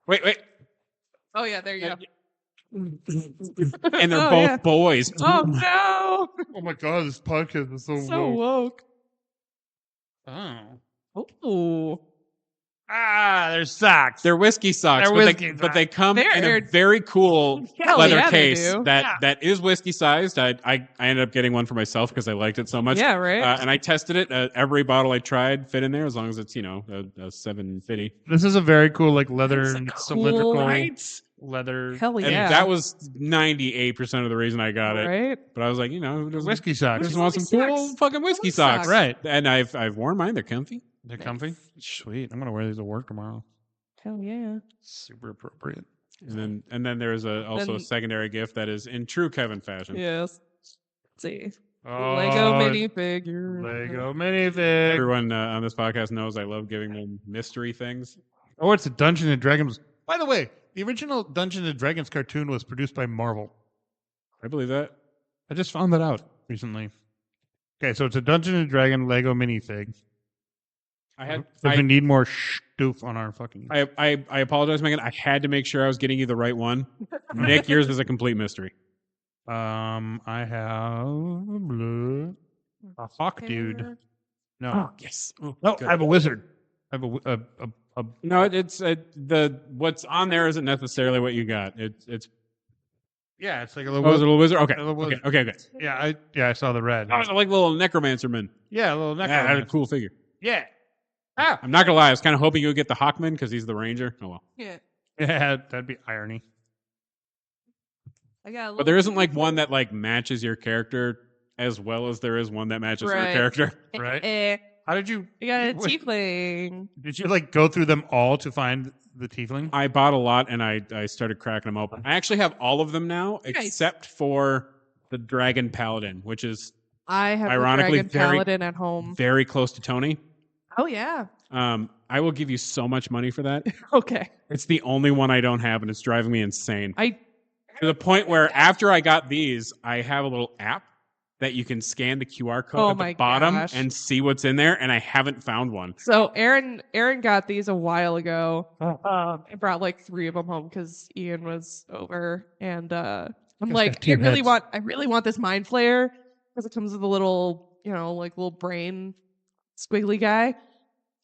Wait. Oh yeah, there you go. And they're Oh, both yeah. boys. Oh no. Oh my god, this podcast is so, So woke. Oh. Oh. There's socks. They're whiskey socks, They're whiskey but they come in They're- a very cool Hell leather yeah, they case do. that is whiskey sized. I ended up getting one for myself because I liked it so much. Yeah, right. And I tested it. Every bottle I tried fit in there as long as it's a 750. This is a very cool like leather That's a cool- cylindrical Right? leather Hell yeah. And that was 98% of the reason I got it. right. But I was like, just whiskey socks. just want some Whiskey cool socks. fucking whiskey Whiskey socks. socks. Right. And I've worn mine. They're comfy. They're comfy. Sweet. I'm gonna wear these to work tomorrow. Hell yeah. Super appropriate. And then there's also a Then- secondary gift that is in true Kevin fashion. Yes. Let's see. Oh, Lego minifigure. Lego minifig. Everyone on this podcast knows I love giving them mystery things. Oh, it's a Dungeons and Dragons. By the way, the original Dungeons and Dragons cartoon was produced by Marvel. I believe that. I just found that out recently. Okay, so it's a Dungeons and Dragon Lego minifig. We need more stoof on our fucking. I apologize, Megan. I had to make sure I was getting you the right one. Nick, yours is a complete mystery. I have a hawk dude. No, Yes. no, good. I have a wizard. I have a No, it's the what's on there isn't necessarily what you got. It's yeah, it's like a oh, little. is it a little wizard? Okay, A little okay, wizard. okay. I saw the red. Oh, it's like little necromancer man. Yeah, a little Yeah, that's a necromancer. cool figure. Yeah. I'm not gonna lie. I was kind of hoping you would get the Hawkman because he's the ranger. Oh well. Yeah. Yeah, that'd be irony. I got a But there isn't like one that like matches your character as well as there is one that matches your Right. character. Right. How did you? I got a What- tiefling. Did you like go through them all to find the tiefling? I bought a lot and I started cracking them open. I actually have all of them now Nice. except for the Dragon Paladin, which is I have Ironically, the Dragon Paladin at home. very close to Tony. Oh yeah. I will give you so much money for that. Okay. It's the only one I don't have, and it's driving me insane. I To the point where after I got these, I have a little app that you can scan the QR code Oh at my the bottom gosh. and see what's in there, and I haven't found one. so Aaron got these a while ago. I brought like 3 of them home because Ian was over, and I'm Guys like, have 2 heads. I really want this mind flayer because it comes with a little, like little brain squiggly guy,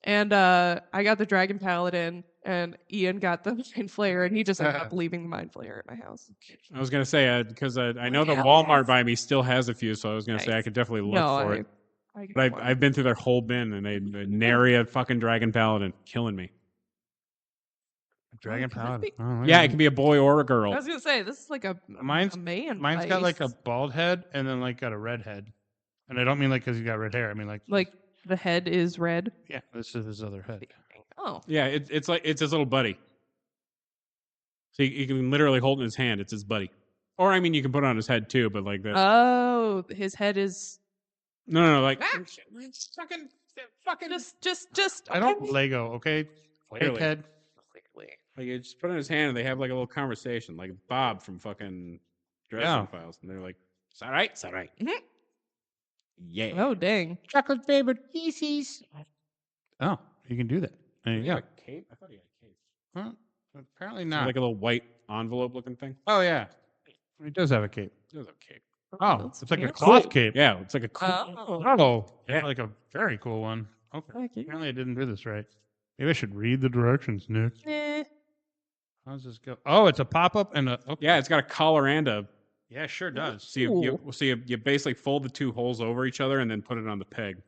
and I got the Dragon Paladin, and Ian got the mind flayer, and he just ended up leaving the mind flayer at my house. I was going to say, because I know the Yeah. Walmart by me still has a few, so I was going to say I Nice. could definitely look No, for it. I got But one. I've been through their whole bin, and they nary a fucking Dragon Paladin, killing me. Dragon could that Paladin. be? Oh, Yeah, it can be a boy or a girl. I was gonna say this is like a Mine's- a man. Mine's got like a place. bald head and then like got a red head, and I don't mean like because he's got red hair. I mean like the head is red. yeah, this is his other head. Oh, Yeah, it's like it's his little buddy. So you can literally hold it in his hand. It's his buddy. Or I mean, you can put it on his head too, but like that. oh, his head is No. Like it's fucking. Just. I don't Lego. Okay. Clearly. Head. Like you just put it in his hand and they have like a little conversation, like Bob from fucking Dresden Files, and they're like, "It's all right, it's all right." Mm-hmm. Yeah. Oh dang. Chocolate favorite pieces. Oh, you can do that. There you go. A cape? I thought he had a cape. Huh? Apparently not. Like a little white envelope looking thing. Oh yeah, he does have a cape. He does have a cape. Oh, That's it's like a fancy. cloth cape. Yeah, it's like a cool. Oh, Yeah. like a very cool one. Okay. Thank you. Apparently I didn't do this right. Maybe I should read the directions, Nick. Eh. How does this go? Oh, it's a pop-up and a... Okay. Yeah, it's got a collar and a. Yeah, sure does. So you basically fold the two holes over each other and then put it on the peg.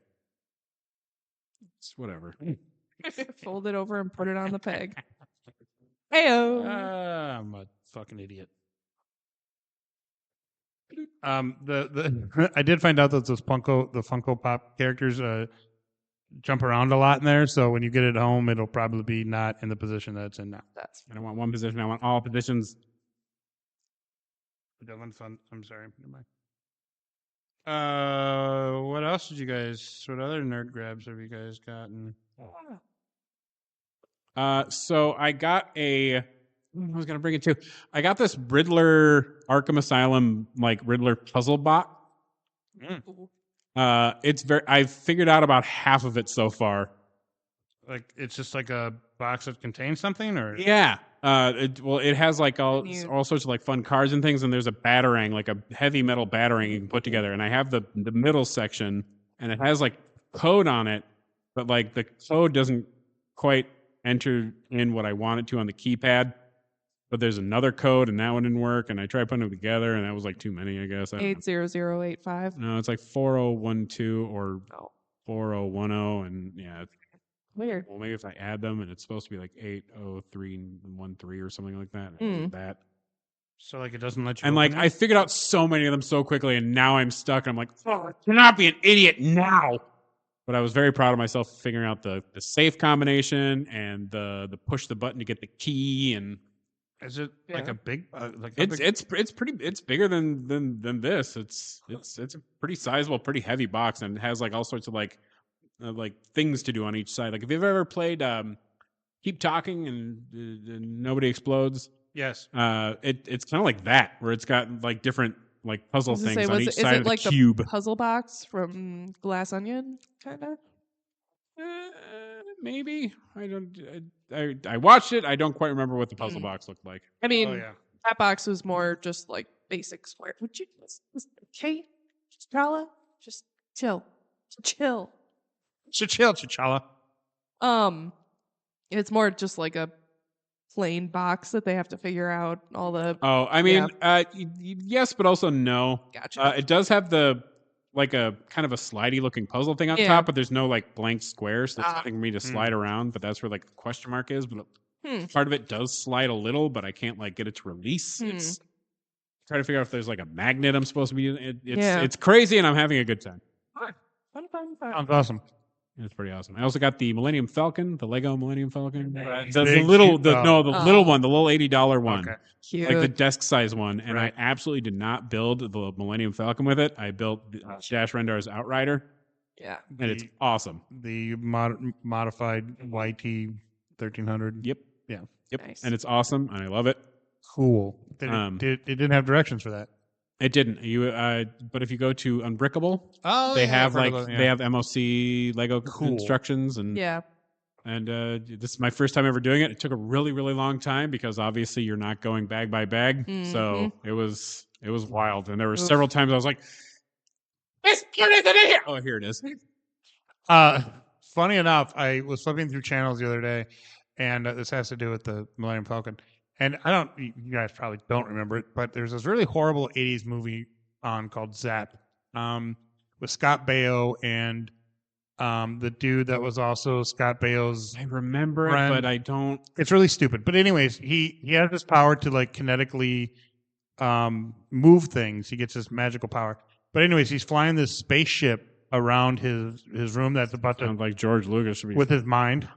It's whatever. Fold it over and put it on the peg. Heyo. I'm a fucking idiot. I did find out that the Funko Pop characters jump around a lot in there. So when you get it home, it'll probably be not in the position that it's in now. I don't want one position. I want all positions. I'm sorry. What else did you guys? What other nerd grabs have you guys gotten? So I got I was gonna bring it too. I got this Riddler Arkham Asylum Riddler puzzle box. I've figured out about half of it so far. Like it's just like a box that contains something, or yeah. It has like all sorts of like fun cards and things, and there's a batarang, like a heavy metal batarang you can put together. And I have the middle section, and it has like code on it, but like the code doesn't quite enter in what I want it to on the keypad. But there's another code, and that one didn't work. And I tried putting them together, and that was like too many, I guess. 80085. No, it's like 4012 or 4010, and yeah. Weird. Well, maybe if I add them, and it's supposed to be like 80313 or something like that. That. So like it doesn't let you. And like I figured out so many of them so quickly, and now I'm stuck. I'm like, oh, I cannot be an idiot now. But I was very proud of myself for figuring out the safe combination and the push the button to get the key. And is it like a big? it's bigger than this. It's a pretty sizable, pretty heavy box, and it has like all sorts of like things to do on each side. Like if you've ever played Keep Talking and Nobody Explodes. Yes. It's kind of like that, where it's got like different like puzzle things on each is side it of the like cube. The puzzle box from Glass Onion, kind of? Maybe. I watched it. I don't quite remember what the puzzle box looked like. I mean, that box was more just like basic square. Would you? Okay, T'Challa, just chill. Chill, T'Challa. It's more just like a plain box that they have to figure out all the. Oh, I mean, yes, but also no. Gotcha. It does have the like a kind of a slidey looking puzzle thing on top, but there's no like blank squares. That's something for me to slide around, but that's where like the question mark is. But part of it does slide a little, but I can't like get it to release. It's trying to figure out if there's like a magnet I'm supposed to be using. It's crazy, and I'm having a good time. Fun. Sounds awesome. It's pretty awesome. I also got the Millennium Falcon, the Lego Millennium Falcon. Nice. The Big, little cute, little one, the little $80 one. Okay. Cute. Like the desk size one. And I absolutely did not build the Millennium Falcon with it. I built Dash Rendar's Outrider. Yeah. And it's awesome. The modified YT 1300. Yep. Yeah. Yep. Nice. And it's awesome, and I love it. Cool. It didn't have directions for that. It didn't. But if you go to Unbrickable, they have they have MOC Lego instructions, and this is my first time ever doing it. It took a really, really long time because obviously you're not going bag by bag, so it was wild. And there were several times I was like, "This isn't in here." Oh, here it is. Funny enough, I was flipping through channels the other day, and this has to do with the Millennium Falcon. And you guys probably don't remember it, but there's this really horrible 80s movie on called Zap with Scott Baio and the dude that was also Scott Baio's I remember friend. it, but I don't. It's really stupid. But anyways, he has this power to like kinetically move things. He gets this magical power. But anyways, he's flying this spaceship around his room that's about to... Sounds like George Lucas with his mind.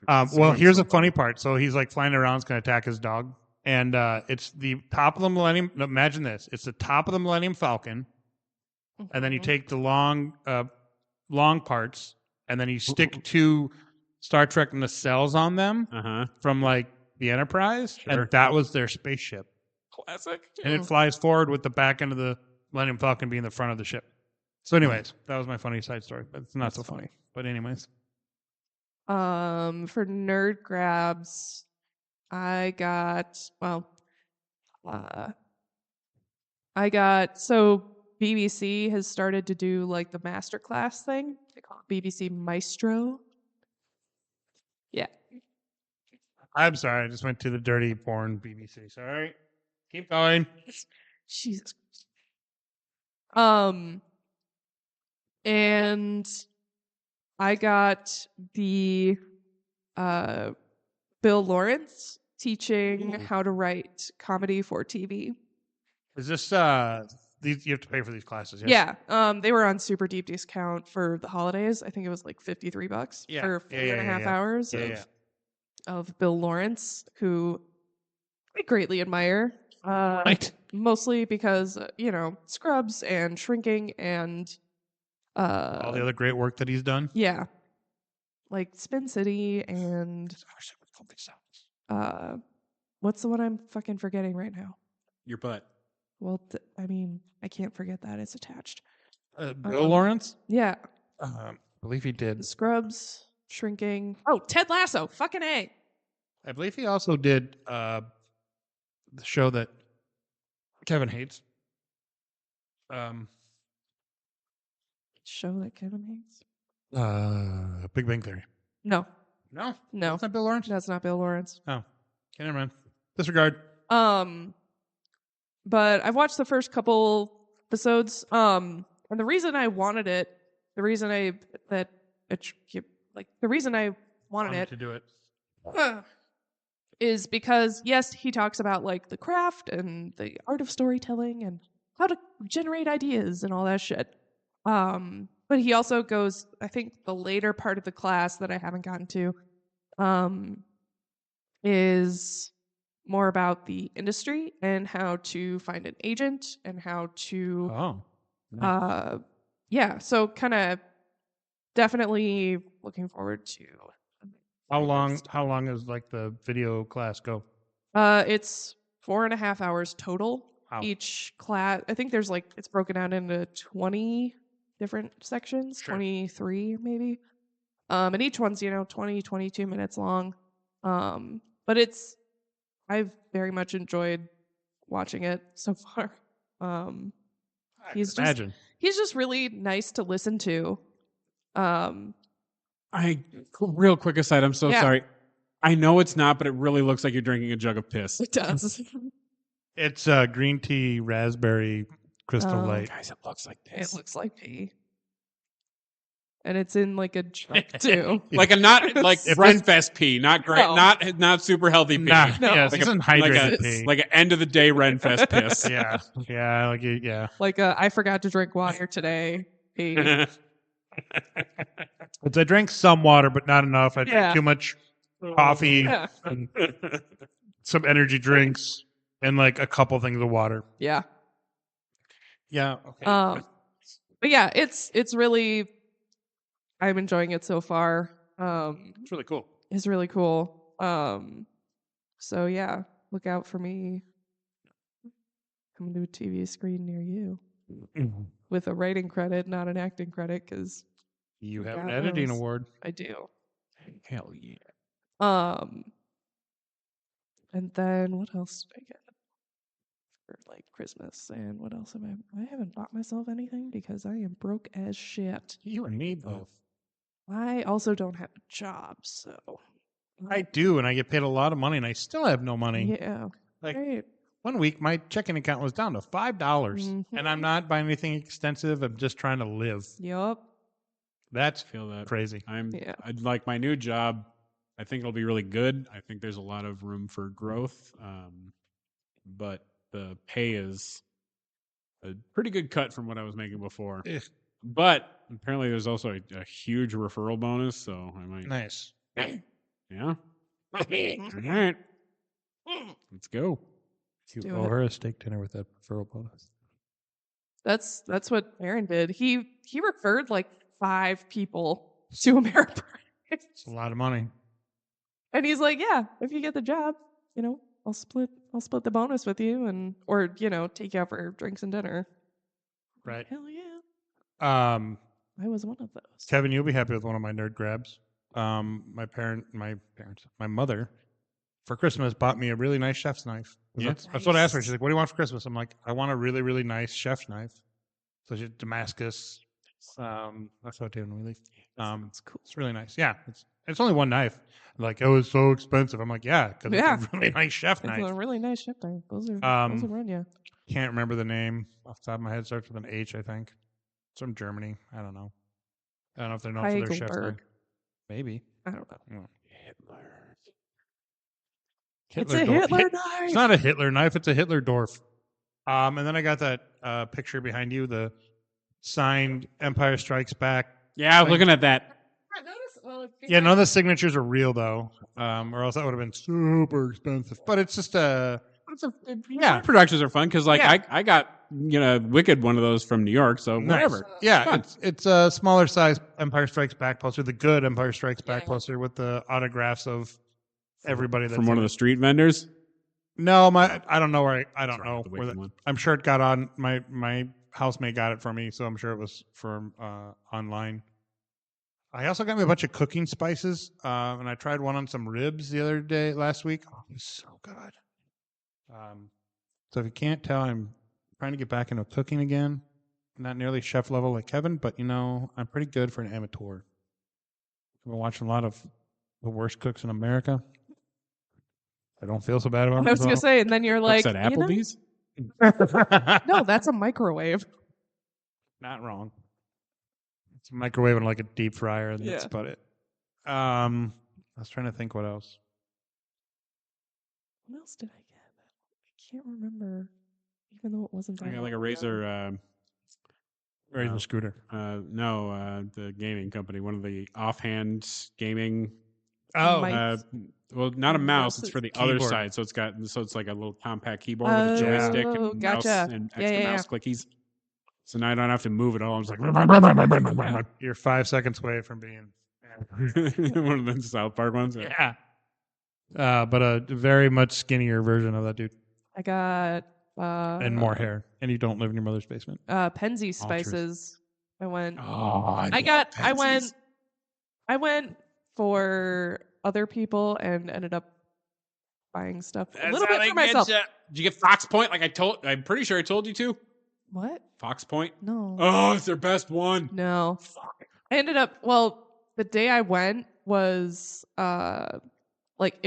Well, here's the funny part. So he's like flying around, he's going to attack his dog. And it's the top of the Millennium. Imagine this. It's the top of the Millennium Falcon. and then you take the long parts, and then you stick two Star Trek nacelles on them from like the Enterprise, and that was their spaceship. Classic. And it flies forward with the back end of the Millennium Falcon being the front of the ship. So, anyways, that was my funny side story, but it's not so funny. But anyways, for nerd grabs, I got so BBC has started to do like the masterclass thing. They call it BBC Maestro. Yeah. I'm sorry. I just went to the dirty porn BBC. Sorry. Keep going. Jesus. And I got the Bill Lawrence teaching how to write comedy for TV. Is this you have to pay for these classes? Yes? Yeah. They were on super deep discount for the holidays. I think it was like $53 for 4.5 hours of Bill Lawrence, who I greatly admire. Right. Mostly because Scrubs and Shrinking and all the other great work that he's done. Yeah, like Spin City and what's the one I'm fucking forgetting right now? Your butt. Well, I mean, I can't forget that it's attached. Bill Lawrence? Yeah. I believe he did. Scrubs, Shrinking. Oh, Ted Lasso. Fucking A. I believe he also did the show that Kevin hates. Show that Kevin hates? Big Bang Theory. No. No? No. That's not Bill Lawrence? That's not Bill Lawrence. Oh. Okay, never mind. Disregard. But I've watched the first couple episodes. And the reason I wanted it, the reason I wanted it to do it is because yes, he talks about like the craft and the art of storytelling and how to generate ideas and all that shit. But he also goes, I think the later part of the class that I haven't gotten to, is more about the industry and how to find an agent and how to, so kind of definitely looking forward to. How long is like the video class go? It's 4.5 hours total. Wow. Each class, I think there's like, it's broken out into 20 different sections, 23 maybe. And each one's, 20, 22 minutes long. But I've very much enjoyed watching it so far. He's just really nice to listen to. Real quick aside, I'm so sorry. I know it's not, but it really looks like you're drinking a jug of piss. It does. It's green tea, raspberry, Crystal Light. Guys, it looks like piss. It looks like pee. And it's in like a jug too. Like a not like Renfest pee, not great, not super healthy pee. No, like it's unhydrated pee. pee. Like an end of the day Renfest piss. Like I forgot to drink water today. Pee. I drank some water, but not enough. I drank too much coffee, and some energy drinks, and like a couple things of water. Yeah. Yeah. Okay. But yeah, it's really. I'm enjoying it so far. It's really cool. It's really cool. So yeah, look out for me coming to a TV screen near you with a writing credit, not an acting credit, because you have an editing award. I do. Hell yeah. And then what else did I get for like Christmas? And what else I haven't bought myself anything because I am broke as shit. You and me both. I also don't have a job, so I do, and I get paid a lot of money, and I still have no money. Yeah. Like great. 1 week, my checking account was down to $5, and I'm not buying anything extensive. I'm just trying to live. Yup. That's crazy. I'd like my new job. I think it'll be really good. I think there's a lot of room for growth, but the pay is a pretty good cut from what I was making before. But apparently there's also a huge referral bonus, so I might... Nice. Yeah? All right. Let's go. You owe her a steak dinner with that referral bonus. That's what Aaron did. He referred like 5 people to Ameriprise. It's a lot of money. And he's like, yeah, if you get the job, I'll split the bonus with you or take you out for drinks and dinner. Right. Hell yeah. I was one of those. Kevin, you'll be happy with one of my nerd grabs. My mother, for Christmas, bought me a really nice chef's knife. Yeah. That's what I asked her. She's like, "What do you want for Christmas?" I'm like, "I want a really, really nice chef's knife." So she Damascus. That's what I did when we leave. It's cool. It's really nice. Yeah, it's only one knife. Like, it was so expensive. I'm like, yeah, because it's a really nice chef knife. It's a really nice chef knife. Those are run, yeah. Can't remember the name off the top of my head. It starts with an H, I think. It's from Germany. I don't know. I don't know if they're known for their chef knife. Maybe. I don't know. Hitler. It's a Hitler knife. It's not a Hitler knife. It's a Hitler Dorf. And then I got that picture behind you, the signed Empire Strikes Back. Yeah, I was looking at that. Yeah, none of the signatures are real though, or else that would have been super expensive. But it's just productions are fun because I got Wicked one of those from New York, so whatever. Yeah, it's a smaller size Empire Strikes Back poster, the good Empire Strikes Back poster with the autographs of everybody that's from one of the street vendors. No, I don't know where I don't know the where Wicked one. I'm sure it got on my housemate got it for me, so I'm sure it was from online. I also got me a bunch of cooking spices, and I tried one on some ribs the other day last week. Oh, it was so good. So if you can't tell, I'm trying to get back into cooking again. Not nearly chef level like Kevin, but I'm pretty good for an amateur. I've been watching a lot of the worst cooks in America. I don't feel so bad about it. I was going to say, and then you're like, at Applebee's? No, that's a microwave. Not wrong. It's a microwave and like a deep fryer, and that's about it. I was trying to think what else. What else did I get? I can't remember, even though it wasn't that. I got like a Razer. Razer scooter. No, the gaming company, one of the offhand gaming. Oh, well, not a mouse. It's for the other keyboard. side. So it's like a little compact keyboard with a joystick and mouse and extra mouse clickies. So now I don't have to move at all. I'm just like, you're 5 seconds away from being one of the South Park ones. Yeah. But a very much skinnier version of that dude. I got and more hair, and you don't live in your mother's basement. Penzi spices. I went. Oh, I went for other people and ended up buying stuff a little bit for myself. Did you get Fox Point? I'm pretty sure I told you to. What? Fox Point? No. Oh, it's their best one. No. I ended up. Well, the day I went was it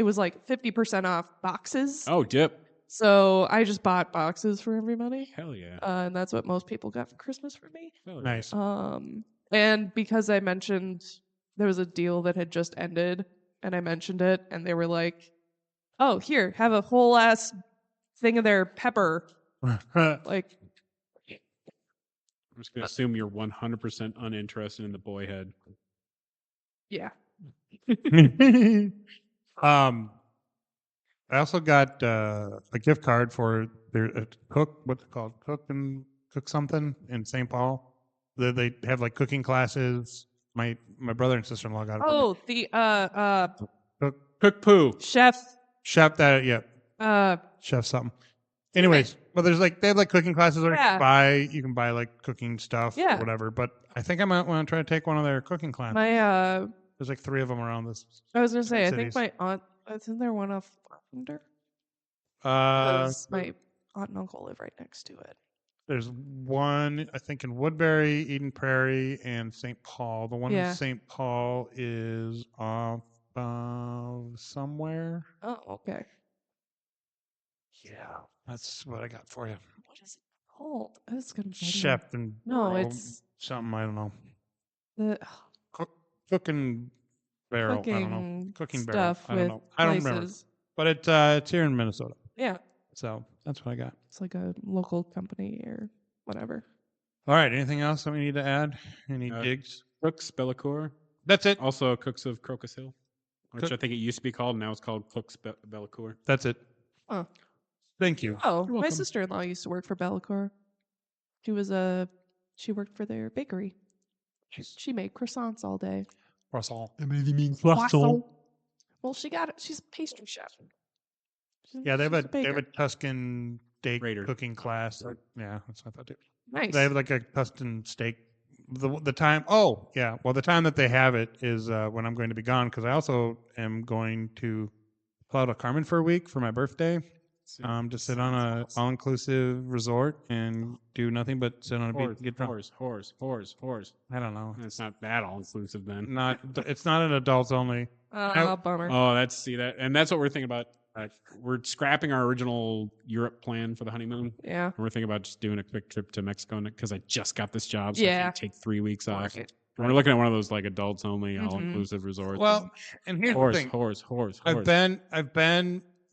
was like 50% off boxes. Oh, dip. So I just bought boxes for everybody. Hell yeah. And that's what most people got for Christmas for me. Nice. And because I mentioned there was a deal that had just ended, and I mentioned it, and they were like, "Oh, here, have a whole ass thing of their pepper." Like, I'm just gonna assume you're 100% uninterested in the boy head. Yeah. I also got a gift card for their what's it called? Cook something in St. Paul. They have like cooking classes. My brother and sister-in-law got it. Oh, the Cook poo. Chef that, yeah. Chef something. Anyways, but they have like cooking classes where you can buy like cooking stuff or whatever. But I think I might want to try to take one of their cooking classes. There's like 3 of them around this. I was gonna say, I think my aunt, isn't there one off Carpenter? My aunt and uncle live right next to it. There's one, I think, in Woodbury, Eden Prairie, and St. Paul. The one in St. Paul is off somewhere. Oh, okay. Yeah, that's what I got for you. What is it called? It's gonna Chef and it's something, I don't know. The cooking barrel. I don't know. Cooking barrel. Stuff I don't know. I don't remember. But it's here in Minnesota. Yeah. So that's what I got. It's like a local company or whatever. All right. Anything else that we need to add? Any digs? Cooks Bellacour. That's it. Also Cooks of Crocus Hill, which I think it used to be called. Now it's called Cooks Bellacour. That's it. Oh. Thank you. Oh, my sister-in-law used to work for Bellacour. She worked for their bakery. She made croissants all day. Croissant. Croissant. Well, she's a pastry chef. Yeah, they have a Tuscan steak cooking class. Yeah, that's what I thought too. Nice. They have like a Tuscan steak. The time. Oh, yeah. Well, the time that they have it is when I'm going to be gone because I also am going to Playa Carmen for a week for my birthday. To sit on a all-inclusive resort and do nothing but sit on a beach and get drunk. Whores. I don't know. It's not that all-inclusive then. It's not an adults only. Bummer. Oh, that's what we're thinking about. We're scrapping our original Europe plan for the honeymoon. Yeah. And we're thinking about just doing a quick trip to Mexico because I just got this job, so I can't take 3 weeks off. And we're looking at one of those like adults only, all-inclusive resorts. Well, and here's the thing. Whores.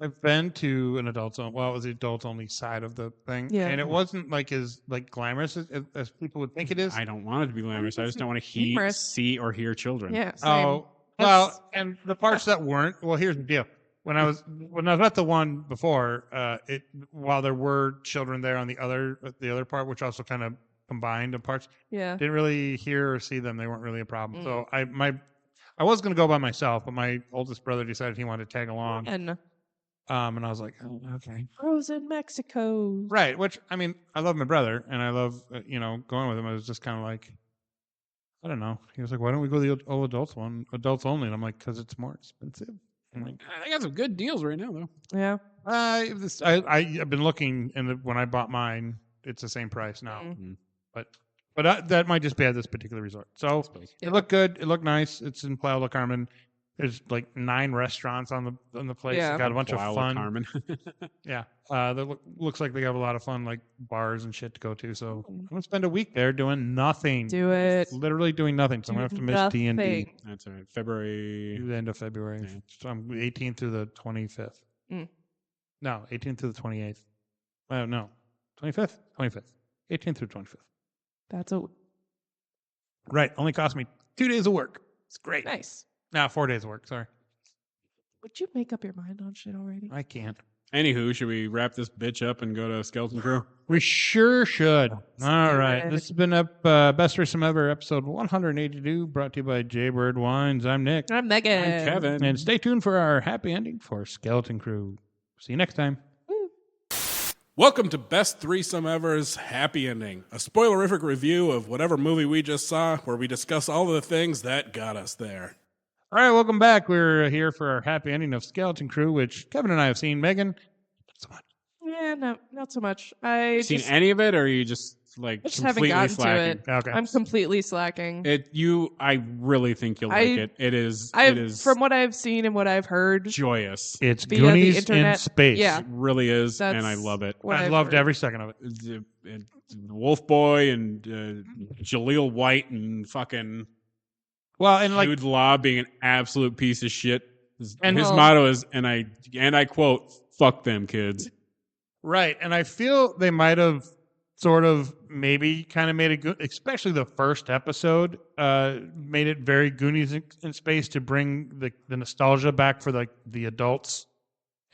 I've been to an adults only. Well, it was the adults only side of the thing, and it wasn't like as glamorous as people would think it is. I don't want it to be glamorous. I just don't want to see or hear children. Yeah. Same. Oh, well, and the parts that weren't. Well, here's the deal. When I was at the one before, while there were children there on the other part, which also kind of combined the parts. Yeah. Didn't really hear or see them. They weren't really a problem. So I was going to go by myself, but my oldest brother decided he wanted to tag along. And I was like, oh, okay. Frozen Mexico. Right. Which, I mean, I love my brother and I love, going with him. I was just kind of like, I don't know. He was like, why don't we go the all adults only? And I'm like, because it's more expensive. I'm like, I got some good deals right now, though. Yeah. I've been looking, and when I bought mine, it's the same price now. Mm-hmm. But that might just be at this particular resort. So it looked good. It looked nice. It's in Playa del Carmen. There's like 9 restaurants on the place. Yeah. It's got a bunch of fun. Carmen. Yeah. Looks like they have a lot of fun, like bars and shit to go to. So I'm gonna spend a week there doing nothing. Do it. Literally doing nothing. So I'm gonna have to miss D&D. That's all right. The end of February. Yeah. So I'm 18th through the 25th. No, 18th through the 28th. No, 25th. 18th through 25th. That's a right. Only cost me 2 days of work. It's great. Nice. No, 4 days of work. Sorry. Would you make up your mind on shit already? I can't. Anywho, should we wrap this bitch up and go to Skeleton Crew? We sure should. All right. This has been Best Threesome Ever, episode 182, brought to you by Jaybird Wines. I'm Nick. I'm Meghan. I'm Kevin. And stay tuned for our happy ending for Skeleton Crew. See you next time. Welcome to Best Threesome Ever's Happy Ending, a spoilerific review of whatever movie we just saw, where we discuss all of the things that got us there. All right, welcome back. We're here for our happy ending of Skeleton Crew, which Kevin and I have seen. Meghan, not so much. Yeah, no, not so much. Seen any of it, or are you just completely slacking? To it. Okay. I'm completely slacking. I really think you'll like it. It is from what I've seen and what I've heard, joyous. It's Goonies in space. Yeah. It really is, and I love it. I loved every second of it. Wolf Boy and Jaleel White and fucking Jude Law being an absolute piece of shit. His motto is, and I quote, "Fuck them kids." Right, and I feel they might have sort of maybe kind of made it good, especially the first episode, made it very Goonies in space to bring the nostalgia back for the adults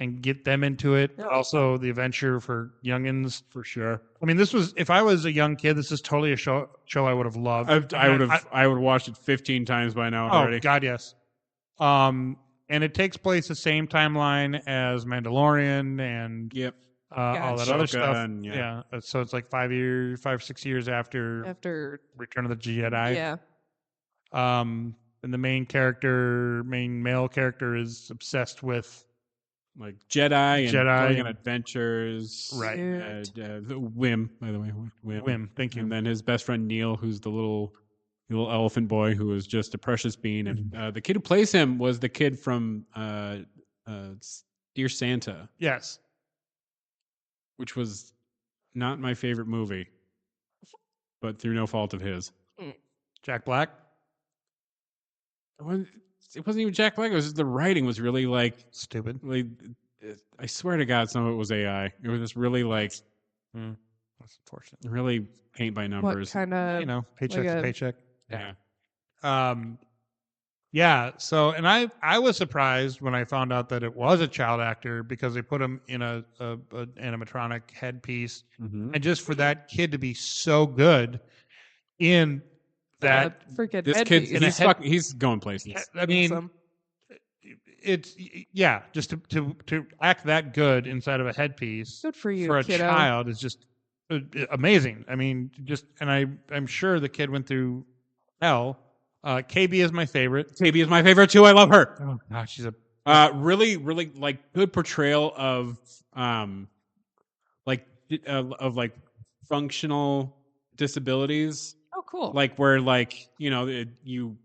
and get them into it. Yeah. Also, the adventure for youngins, for sure. I mean, if I was a young kid, this is totally a show I would have loved. I would have watched it 15 times by now already. Oh, God, yes. And it takes place the same timeline as Mandalorian and all that other stuff. Yeah. So it's like 5-6 years after Return of the Jedi. Yeah. And the main male character is obsessed with like Jedi and going on adventures. Right. Wim, by the way. Wim, thank you. And then his best friend Neil, who's the little elephant boy who is just a precious bean. And the kid who plays him was the kid from Dear Santa. Yes. Which was not my favorite movie, but through no fault of his. Jack Black? It wasn't even Jack Black. It was just the writing was really stupid. I swear to God, some of it was AI. It was just really that's unfortunate. Really paint by numbers. What kind of paycheck to paycheck. Yeah. Yeah. So, and I was surprised when I found out that it was a child actor because they put him in a animatronic headpiece, and just for that kid to be so good in that freaking this kid, he's going places. I mean, it's just to act that good inside of a headpiece. Good for you, for a kiddo. child is just amazing. I mean, I'm sure the kid went through hell. KB is my favorite. KB is my favorite too. I love her. Oh God, she's a really, really like good portrayal of like functional disabilities. Oh, cool. Like where you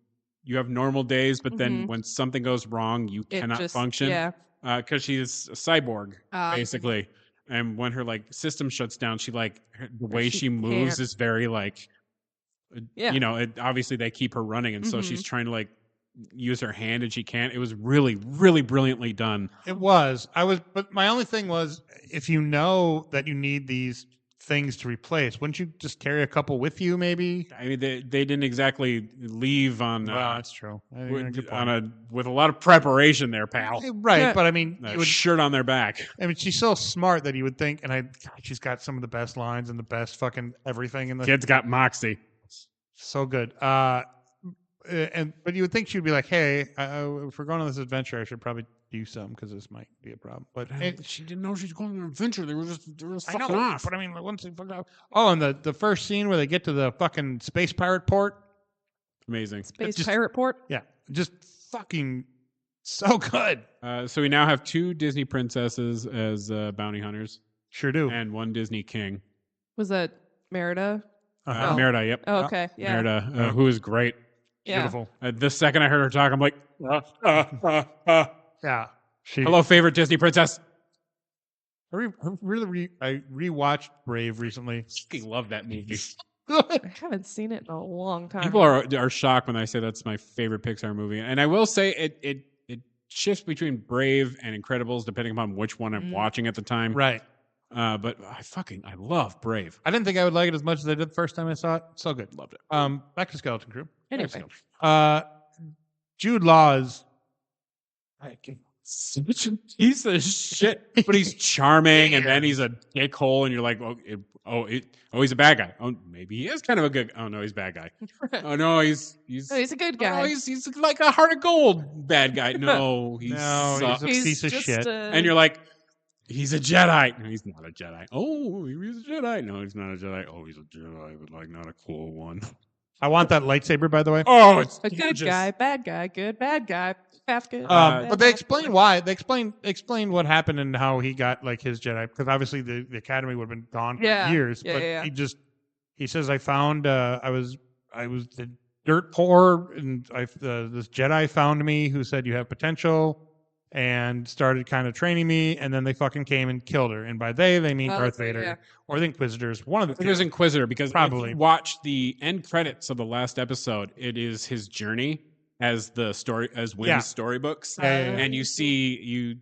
have normal days, but then when something goes wrong, you cannot function. Yeah. Because she's a cyborg basically, and when her like system shuts down, the way she moves can't. is very like. Yeah. Obviously they keep her running, and so she's trying to like use her hand, and she can't. It was really, really brilliantly done. It was. But my only thing was, if you know that you need these things to replace, wouldn't you just carry a couple with you? Maybe. I mean, they didn't exactly leave on. Well, that's true. With a lot of preparation there, pal. Right, Yeah. but I mean, Shirt on their back. I mean, she's so smart that you would think, and she's got some of the best lines and the best fucking everything in the Kid's got moxie. So good. But you would think she'd be like, "Hey, if we're going on this adventure, I should probably do something because this might be a problem." But she didn't know she was going on an adventure. They were just I know, fucking off. but I mean, once they fucked off. Oh, and the first scene where they get to the fucking space pirate port. Amazing. Space pirate port. Yeah, just fucking so good. So we now have 2 Disney princesses as bounty hunters. Sure do. And 1 Disney king. Was that Merida? Merida, yep. Oh, okay, yeah. Merida, who is great. Yeah. Beautiful. The second I heard her talk, I'm like, yeah. Hello, favorite Disney princess. I rewatched Brave recently. I love that movie. I haven't seen it in a long time. People are shocked when I say that's my favorite Pixar movie, and I will say it shifts between Brave and Incredibles depending upon which one I'm watching at the time. Right. But I love Brave. I didn't think I would like it as much as I did the first time I saw it. So good. Loved it. Back to Skeleton Crew. Anyway. Jude Law is such a piece of shit, but he's charming, and then he's a dickhole, and you're like, he's a bad guy. Oh, maybe he is kind of a good. Oh no, he's a bad guy. Oh no, he's a good guy. Oh, he's like a heart of gold bad guy. No, he's a piece of shit. And you're like, he's a Jedi. No, he's not a Jedi. Oh, he's a Jedi. No, he's not a Jedi. Oh, he's a Jedi, but like not a cool one. I want that lightsaber, by the way. Oh, it's a good guy, bad guy, good, bad guy, half good. But they explain why. They explain what happened and how he got like his Jedi, because obviously the Academy would have been gone for years. He says, I found I was dirt poor, and this Jedi found me who said you have potential, and started kind of training me, and then they fucking came and killed her. And by they mean Darth Vader or the Inquisitors. One of the two. It was Inquisitor, because probably if you watch the end credits of the last episode, it is his journey as Wynn's storybooks, and you see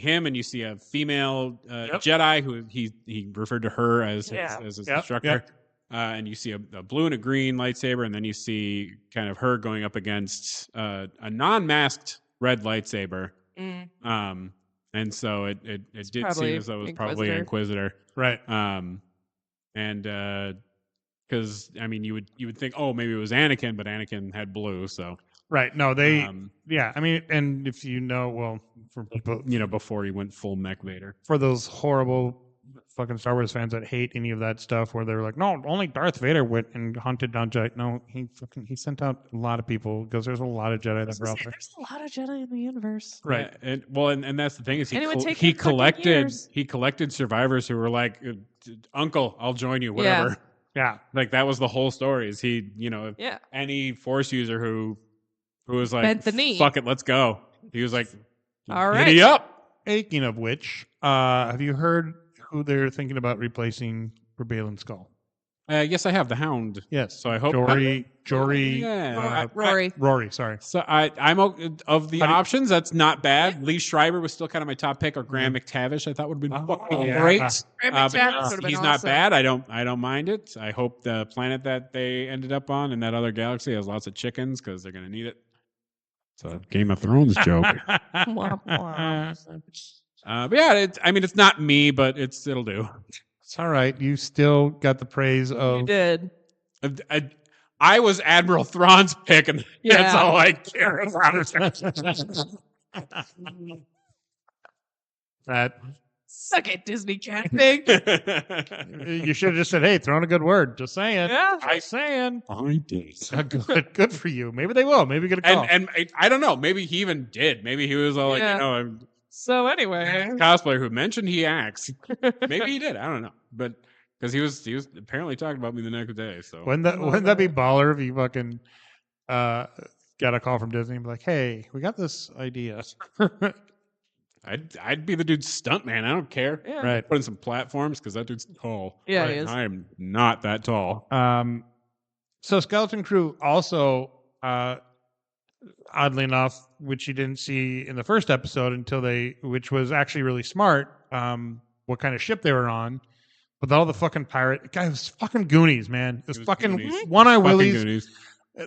him, and you see a female Jedi who he referred to her as his instructor. And you see a blue and a green lightsaber, and then you see kind of her going up against a non-masked red lightsaber. And so it did seem as though it was probably an Inquisitor, right? And because I mean, you would think, oh, maybe it was Anakin, but Anakin had blue, so right. No, they I mean, and if you know, well, for people, before he went full Mech Vader, for those horrible fucking Star Wars fans that hate any of that stuff, where they're like, no, only Darth Vader went and hunted down Jedi. No, he sent out a lot of people, because there's a lot of Jedi that were out there. There's a lot of Jedi in the universe, right? And that's the thing is he collected survivors who were like, Uncle, I'll join you, whatever. Yeah, like that was the whole story. Is he, any Force user who was like, bent the knee, fuck it, let's go. He was like, all right, giddy up. Speaking of which, have you heard who they're thinking about replacing for Balin's skull? Yes, I have the Hound. Yes, so I hope Rory. Sorry. So I'm of the options. That's not bad. Lee Schreiber was still kind of my top pick, or Graham McTavish. I thought would have been great. He's not bad. I don't mind it. I hope the planet that they ended up on in that other galaxy has lots of chickens, because they're going to need it. It's a Game of Thrones joke. Womp womp. But yeah, it's not me, but it'll do. It's all right. You still got the praise of. You did. I was Admiral Thrawn's pick, and that's all I care about. That. Suck it, Disney cat thing. You should have just said, "Hey, throwing a good word." Just saying. Yeah. I did. Good for you. Maybe they will. Maybe get a call. And I don't know. Maybe he even did. Maybe he was all like, So anyway, cosplayer who mentioned he acts. Maybe he did. I don't know, but because he was apparently talking about me the next day. So wouldn't that be baller if you fucking got a call from Disney and be like, "Hey, we got this idea." I'd be the dude's stunt man. I don't care. Yeah. Right. Put in some platforms because that dude's tall. Yeah, right. he is. I am not that tall. So Skeleton Crew also, oddly enough, which you didn't see in the first episode which was actually really smart, what kind of ship they were on. With all the fucking pirate guy, it was fucking Goonies, man. It was fucking Goonies. One-Eye Fucking Willies. Goonies.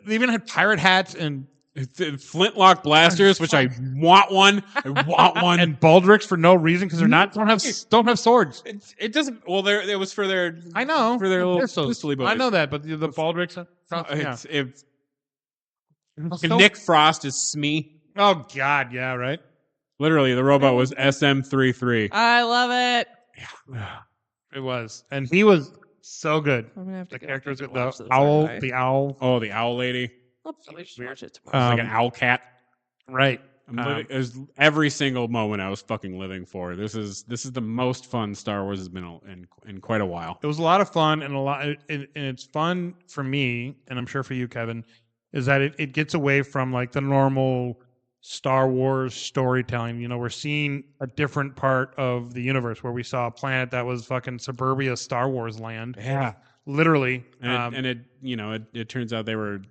They even had pirate hats and Flintlock blasters, which I want one. and baldricks for no reason because don't have swords. It doesn't. Well, it was for their. I know for their little pistols. pistol-y boys. I know that, but the baldricks. Nick Frost is Smee. Oh God, yeah, right. Literally, the robot was SM-33. I love it. It was, and he was so good. I'm gonna have to The character was good. The watch this, owl, aren't I? the owl. Oh, the owl lady. I'll probably just watch it tomorrow. Like an owl cat. Right. It was every single moment I was fucking living for. This is the most fun Star Wars has been in quite a while. It was a lot of fun, and it's fun for me, and I'm sure for you, Kevin, is that it gets away from like the normal Star Wars storytelling. You know, we're seeing a different part of the universe where we saw a planet that was fucking suburbia Star Wars land. Yeah, literally. And it turns out they were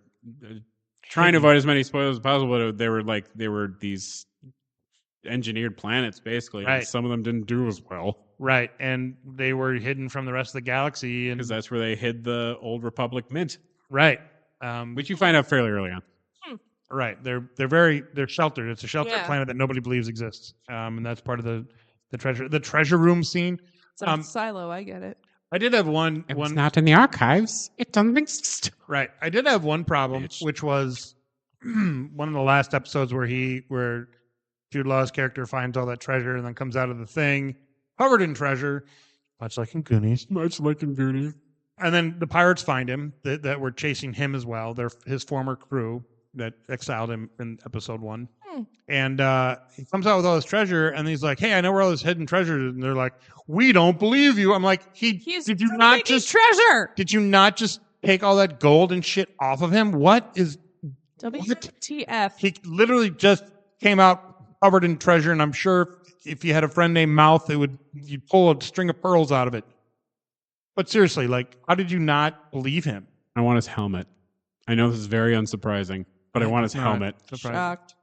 trying to avoid as many spoilers as possible. But they were these engineered planets basically. Right. And some of them didn't do as well. Right, and they were hidden from the rest of the galaxy, and Because that's where they hid the Old Republic mint, right. which you find out fairly early on. Right, they're sheltered. It's a sheltered planet that nobody believes exists, and that's part of the treasure room scene. It's a silo. I get it. I did have one. It's not in the archives. It doesn't exist. Right, I did have one problem, which was one of the last episodes where Jude Law's character finds all that treasure and then comes out of the thing covered in treasure, much like in Goonies. And then the pirates find him that were chasing him as well. They're his former crew that exiled him in episode 1. And he comes out with all this treasure, and he's like, "Hey, I know where all this hidden treasure is." And they're like, "We don't believe you." I'm like, did you not just take all that gold and shit off of him? What is WTF? He literally just came out covered in treasure, and I'm sure if you had a friend named Mouth, you'd pull a string of pearls out of it. But seriously, like, how did you not believe him? I want his helmet. I know this is very unsurprising, but I want his helmet. Shocked.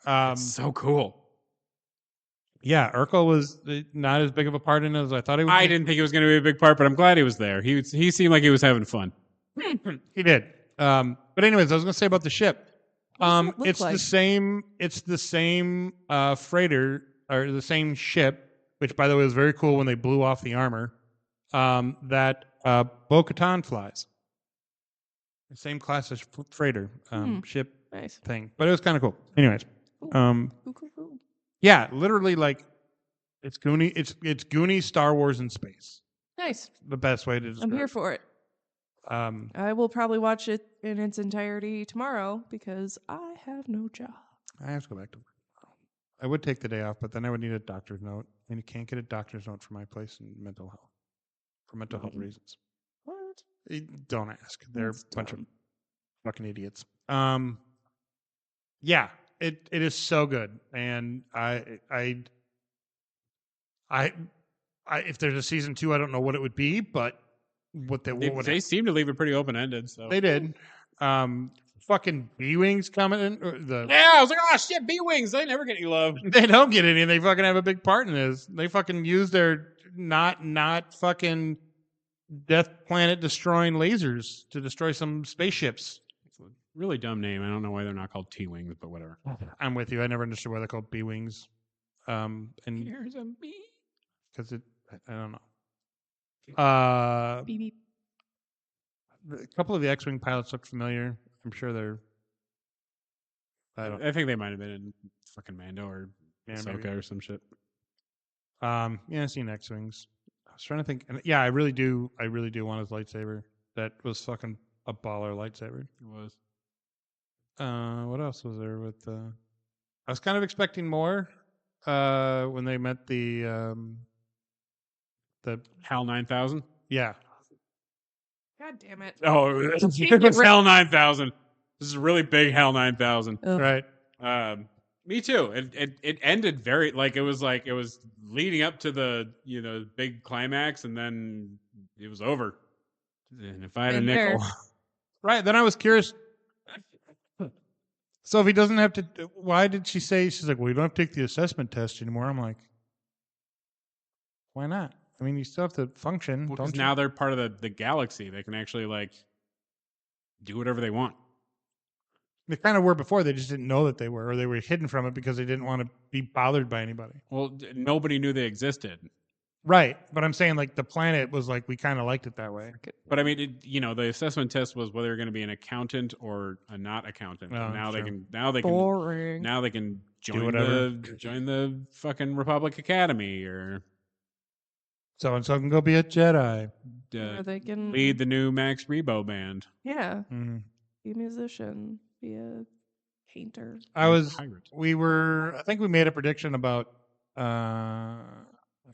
It's so cool. Yeah, Urkel was not as big of a part in it as I thought he would. I didn't think it was going to be a big part, but I'm glad he was there. He seemed like he was having fun. He did. But anyways, I was going to say about the ship. It's like? the same freighter or the same ship, which by the way was very cool when they blew off the armor. That Bo-Katan flies. The same class as freighter ship thing, but it was kind of cool. Anyways, Cool. yeah, literally like it's Goonies, Star Wars in space. Nice. The best way to describe. I'm here for it. I will probably watch it in its entirety tomorrow because I have no job. I have to go back to work. I would take the day off, but then I would need a doctor's note, and you can't get a doctor's note for my place in mental health for mental health reasons. What? Don't ask. They're That's a bunch of dumb. fucking idiots. Yeah, it is so good, and I if there's a season 2, I don't know what it would be, but They seem to leave it pretty open ended. So they did. Fucking B-Wings coming in. I was like, oh shit, B-Wings. They never get any love. They don't get any. They fucking have a big part in this. They fucking use their not fucking Death Planet destroying lasers to destroy some spaceships. Really dumb name. I don't know why they're not called T-Wings, but whatever. I'm with you. I never understood why they're called B-Wings. And Here's a bee. because I don't know. Beep, beep. A couple of the X-Wing pilots look familiar. I'm sure they're. I think they might have been in fucking Mando or Ahsoka maybe. or some shit. Yeah, I've seen X-Wings. I was trying to think. And yeah, I really do want his lightsaber. That was fucking a baller lightsaber. It was. What else was there with? I was kind of expecting more. When they met the HAL 9000. Yeah. God damn it. Oh, it was HAL 9000. This is a really big HAL 9000. Ugh. Right. Me too. It ended very it was leading up to the big climax, and then it was over. And if I had a nickel, right? Then I was curious. So if he doesn't have to, why did she say she's like, well, you don't have to take the assessment test anymore? I'm like, why not? I mean, you still have to function. Because don't you? now they're part of the galaxy. They can actually do whatever they want. They kind of were before. They just didn't know that they were, or they were hidden from it because they didn't want to be bothered by anybody. Well, nobody knew they existed. Right. But I'm saying the planet was we kind of liked it that way. But I mean, the assessment test was whether you're going to be an accountant or a not accountant. Oh, now true. they can join the fucking Republic Academy or so and so can go be a Jedi. Or they can lead the new Max Rebo band. Yeah. Mm. Be a musician. Be a painter. I think we made a prediction about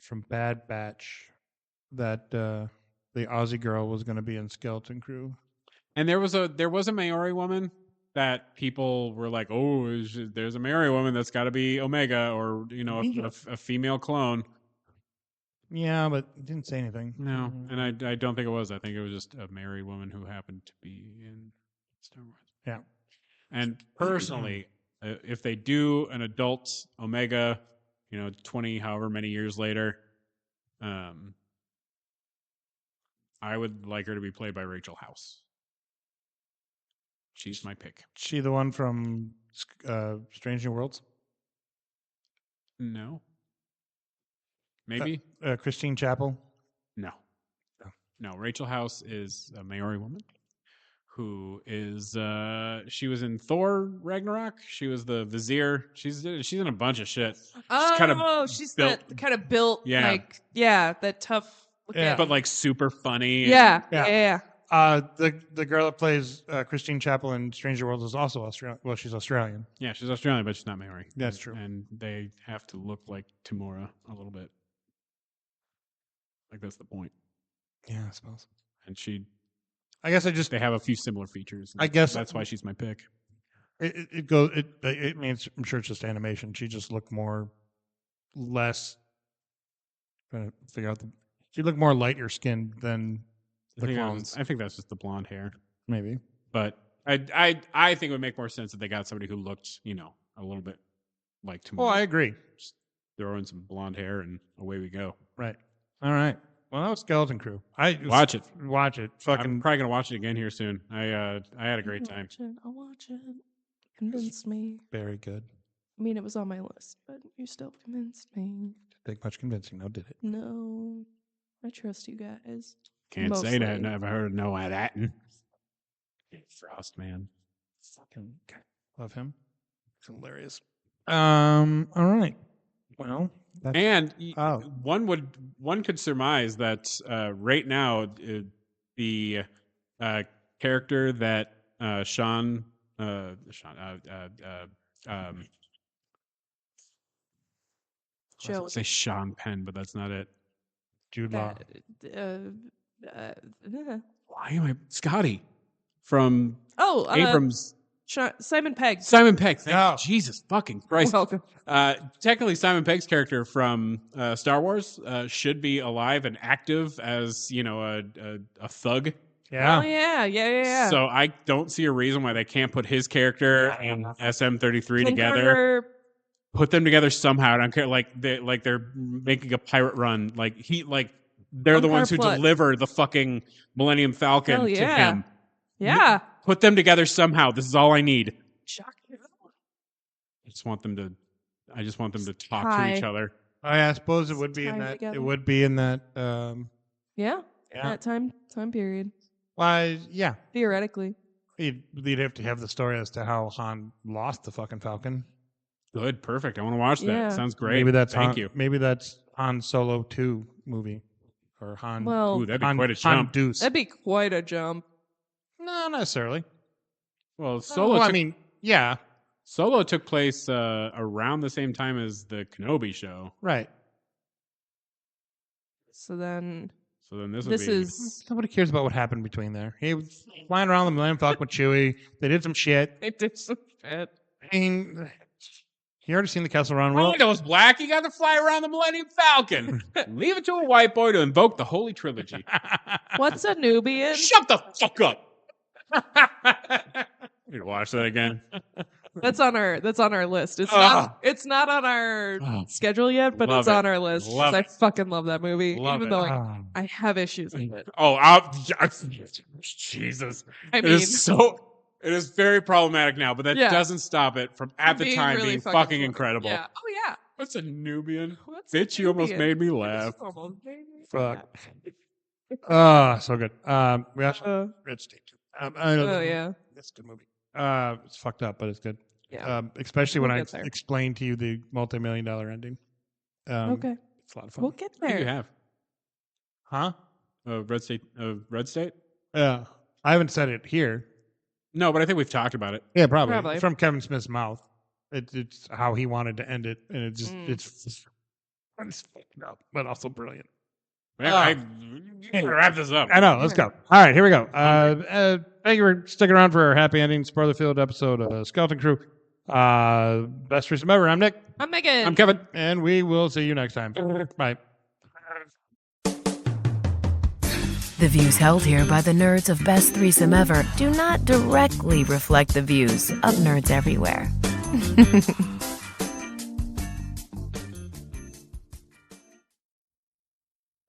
from Bad Batch that the Aussie girl was going to be in Skeleton Crew. And there was a Maori woman that people were like, oh, there's a Maori woman that's got to be Omega or a female clone. Yeah, but it didn't say anything. No, and I don't think it was. I think it was just a married woman who happened to be in Star Wars. Yeah. And personally, if they do an adult Omega, 20 however many years later, I would like her to be played by Rachel House. She's my pick. She the one from Strange New Worlds? No. Maybe? Christine Chapel? No. Rachel House is a Maori woman who is she was in Thor Ragnarok. She was the Vizier. She's in a bunch of shit. She's that kind of built that tough looking. Yeah, but super funny. Yeah. The girl that plays Christine Chapel in Stranger Worlds is also Australian. Well, she's Australian. Yeah, she's Australian, but she's not Maori. That's true. And they have to look like Tamora a little bit. That's the point. Yeah, I suppose. And they have a few similar features. I guess that's why she's my pick. It means I'm sure it's just animation. She just looked less. Trying to figure out she looked more lighter skinned than the clones. I think that's just the blonde hair, maybe. But I think it would make more sense if they got somebody who looked a little bit like Tamora. Oh, I agree. Just throw in some blonde hair and away we go. Right. All right. Well, that was Skeleton Crew. Watch it. Fucking. I'm probably gonna watch it again here soon. I had a great time. I'll watch it. Convince me. Very good. I mean, it was on my list, but you still convinced me. Didn't take much convincing, though, did it? No. I trust you guys. Can't say that. Never heard of no that. Frost, man. Fucking love him. It's hilarious. All right. Well, one could surmise that right now the character that Sean I was say Sean Penn, but that's not it. Jude Law. Why am I Scotty from Abrams? Simon Pegg. Simon Pegg. Jesus fucking Christ. Welcome. Technically, Simon Pegg's character from Star Wars should be alive and active as a thug. Yeah. Oh yeah. So I don't see a reason why they can't put his character and SM-33 together. Put them together somehow. I don't care. They're making a pirate run. They're the ones who deliver the fucking Millennium Falcon to him. Yeah. Put them together somehow. This is all I need. I just want them to talk to each other. I suppose it would be in that. Together. It would be in that. That time period. Why? Yeah. Theoretically, you'd have to have the story as to how Han lost the fucking Falcon. Good, perfect. I want to watch that. Yeah. Sounds great. Maybe that's Thank you. Maybe that's Han Solo 2 movie, or Han. Well, ooh, that'd be quite a jump. Han Deuce. That'd be quite a jump. No, not necessarily. Well, Solo. Yeah. Solo took place around the same time as the Kenobi show. Right. So then this is nobody cares about what happened between there. He was flying around the Millennium Falcon with Chewie. They did some shit. They did some shit. I mean, you already seen the Kessel Run. Rondo's black. You got to fly around the Millennium Falcon. Leave it to a white boy to invoke the Holy Trilogy. What's a Nubian? Shut the fuck up. Need to watch that again. That's on our list. It's not on our schedule yet, but it's on our list. I fucking love that movie, even though I have issues with it. Jesus! It is very problematic now, but that doesn't stop it from at the time being fucking incredible. Yeah. Oh yeah. What's a Nubian? Bitch, you almost made me laugh. Fuck. So good. We also Red State. Yeah. That's a good movie. It's fucked up, but it's good. Yeah. Especially when I explain to you the multi-million-dollar ending. Okay. It's a lot of fun. We'll get there. I think you have. Huh? Red State? Red State? Yeah. I haven't said it here. No, but I think we've talked about it. Yeah, probably. From Kevin Smith's mouth. It's how he wanted to end it, and it's fucked up, but also brilliant. I wrap this up. I know. Let's go. All right, here we go. Thank you for sticking around for our happy ending spoiler-filled episode of Skeleton Crew. Best threesome ever. I'm Nick. I'm Megan. I'm Kevin. And we will see you next time. Bye. The views held here by the nerds of Best Threesome Ever do not directly reflect the views of nerds everywhere.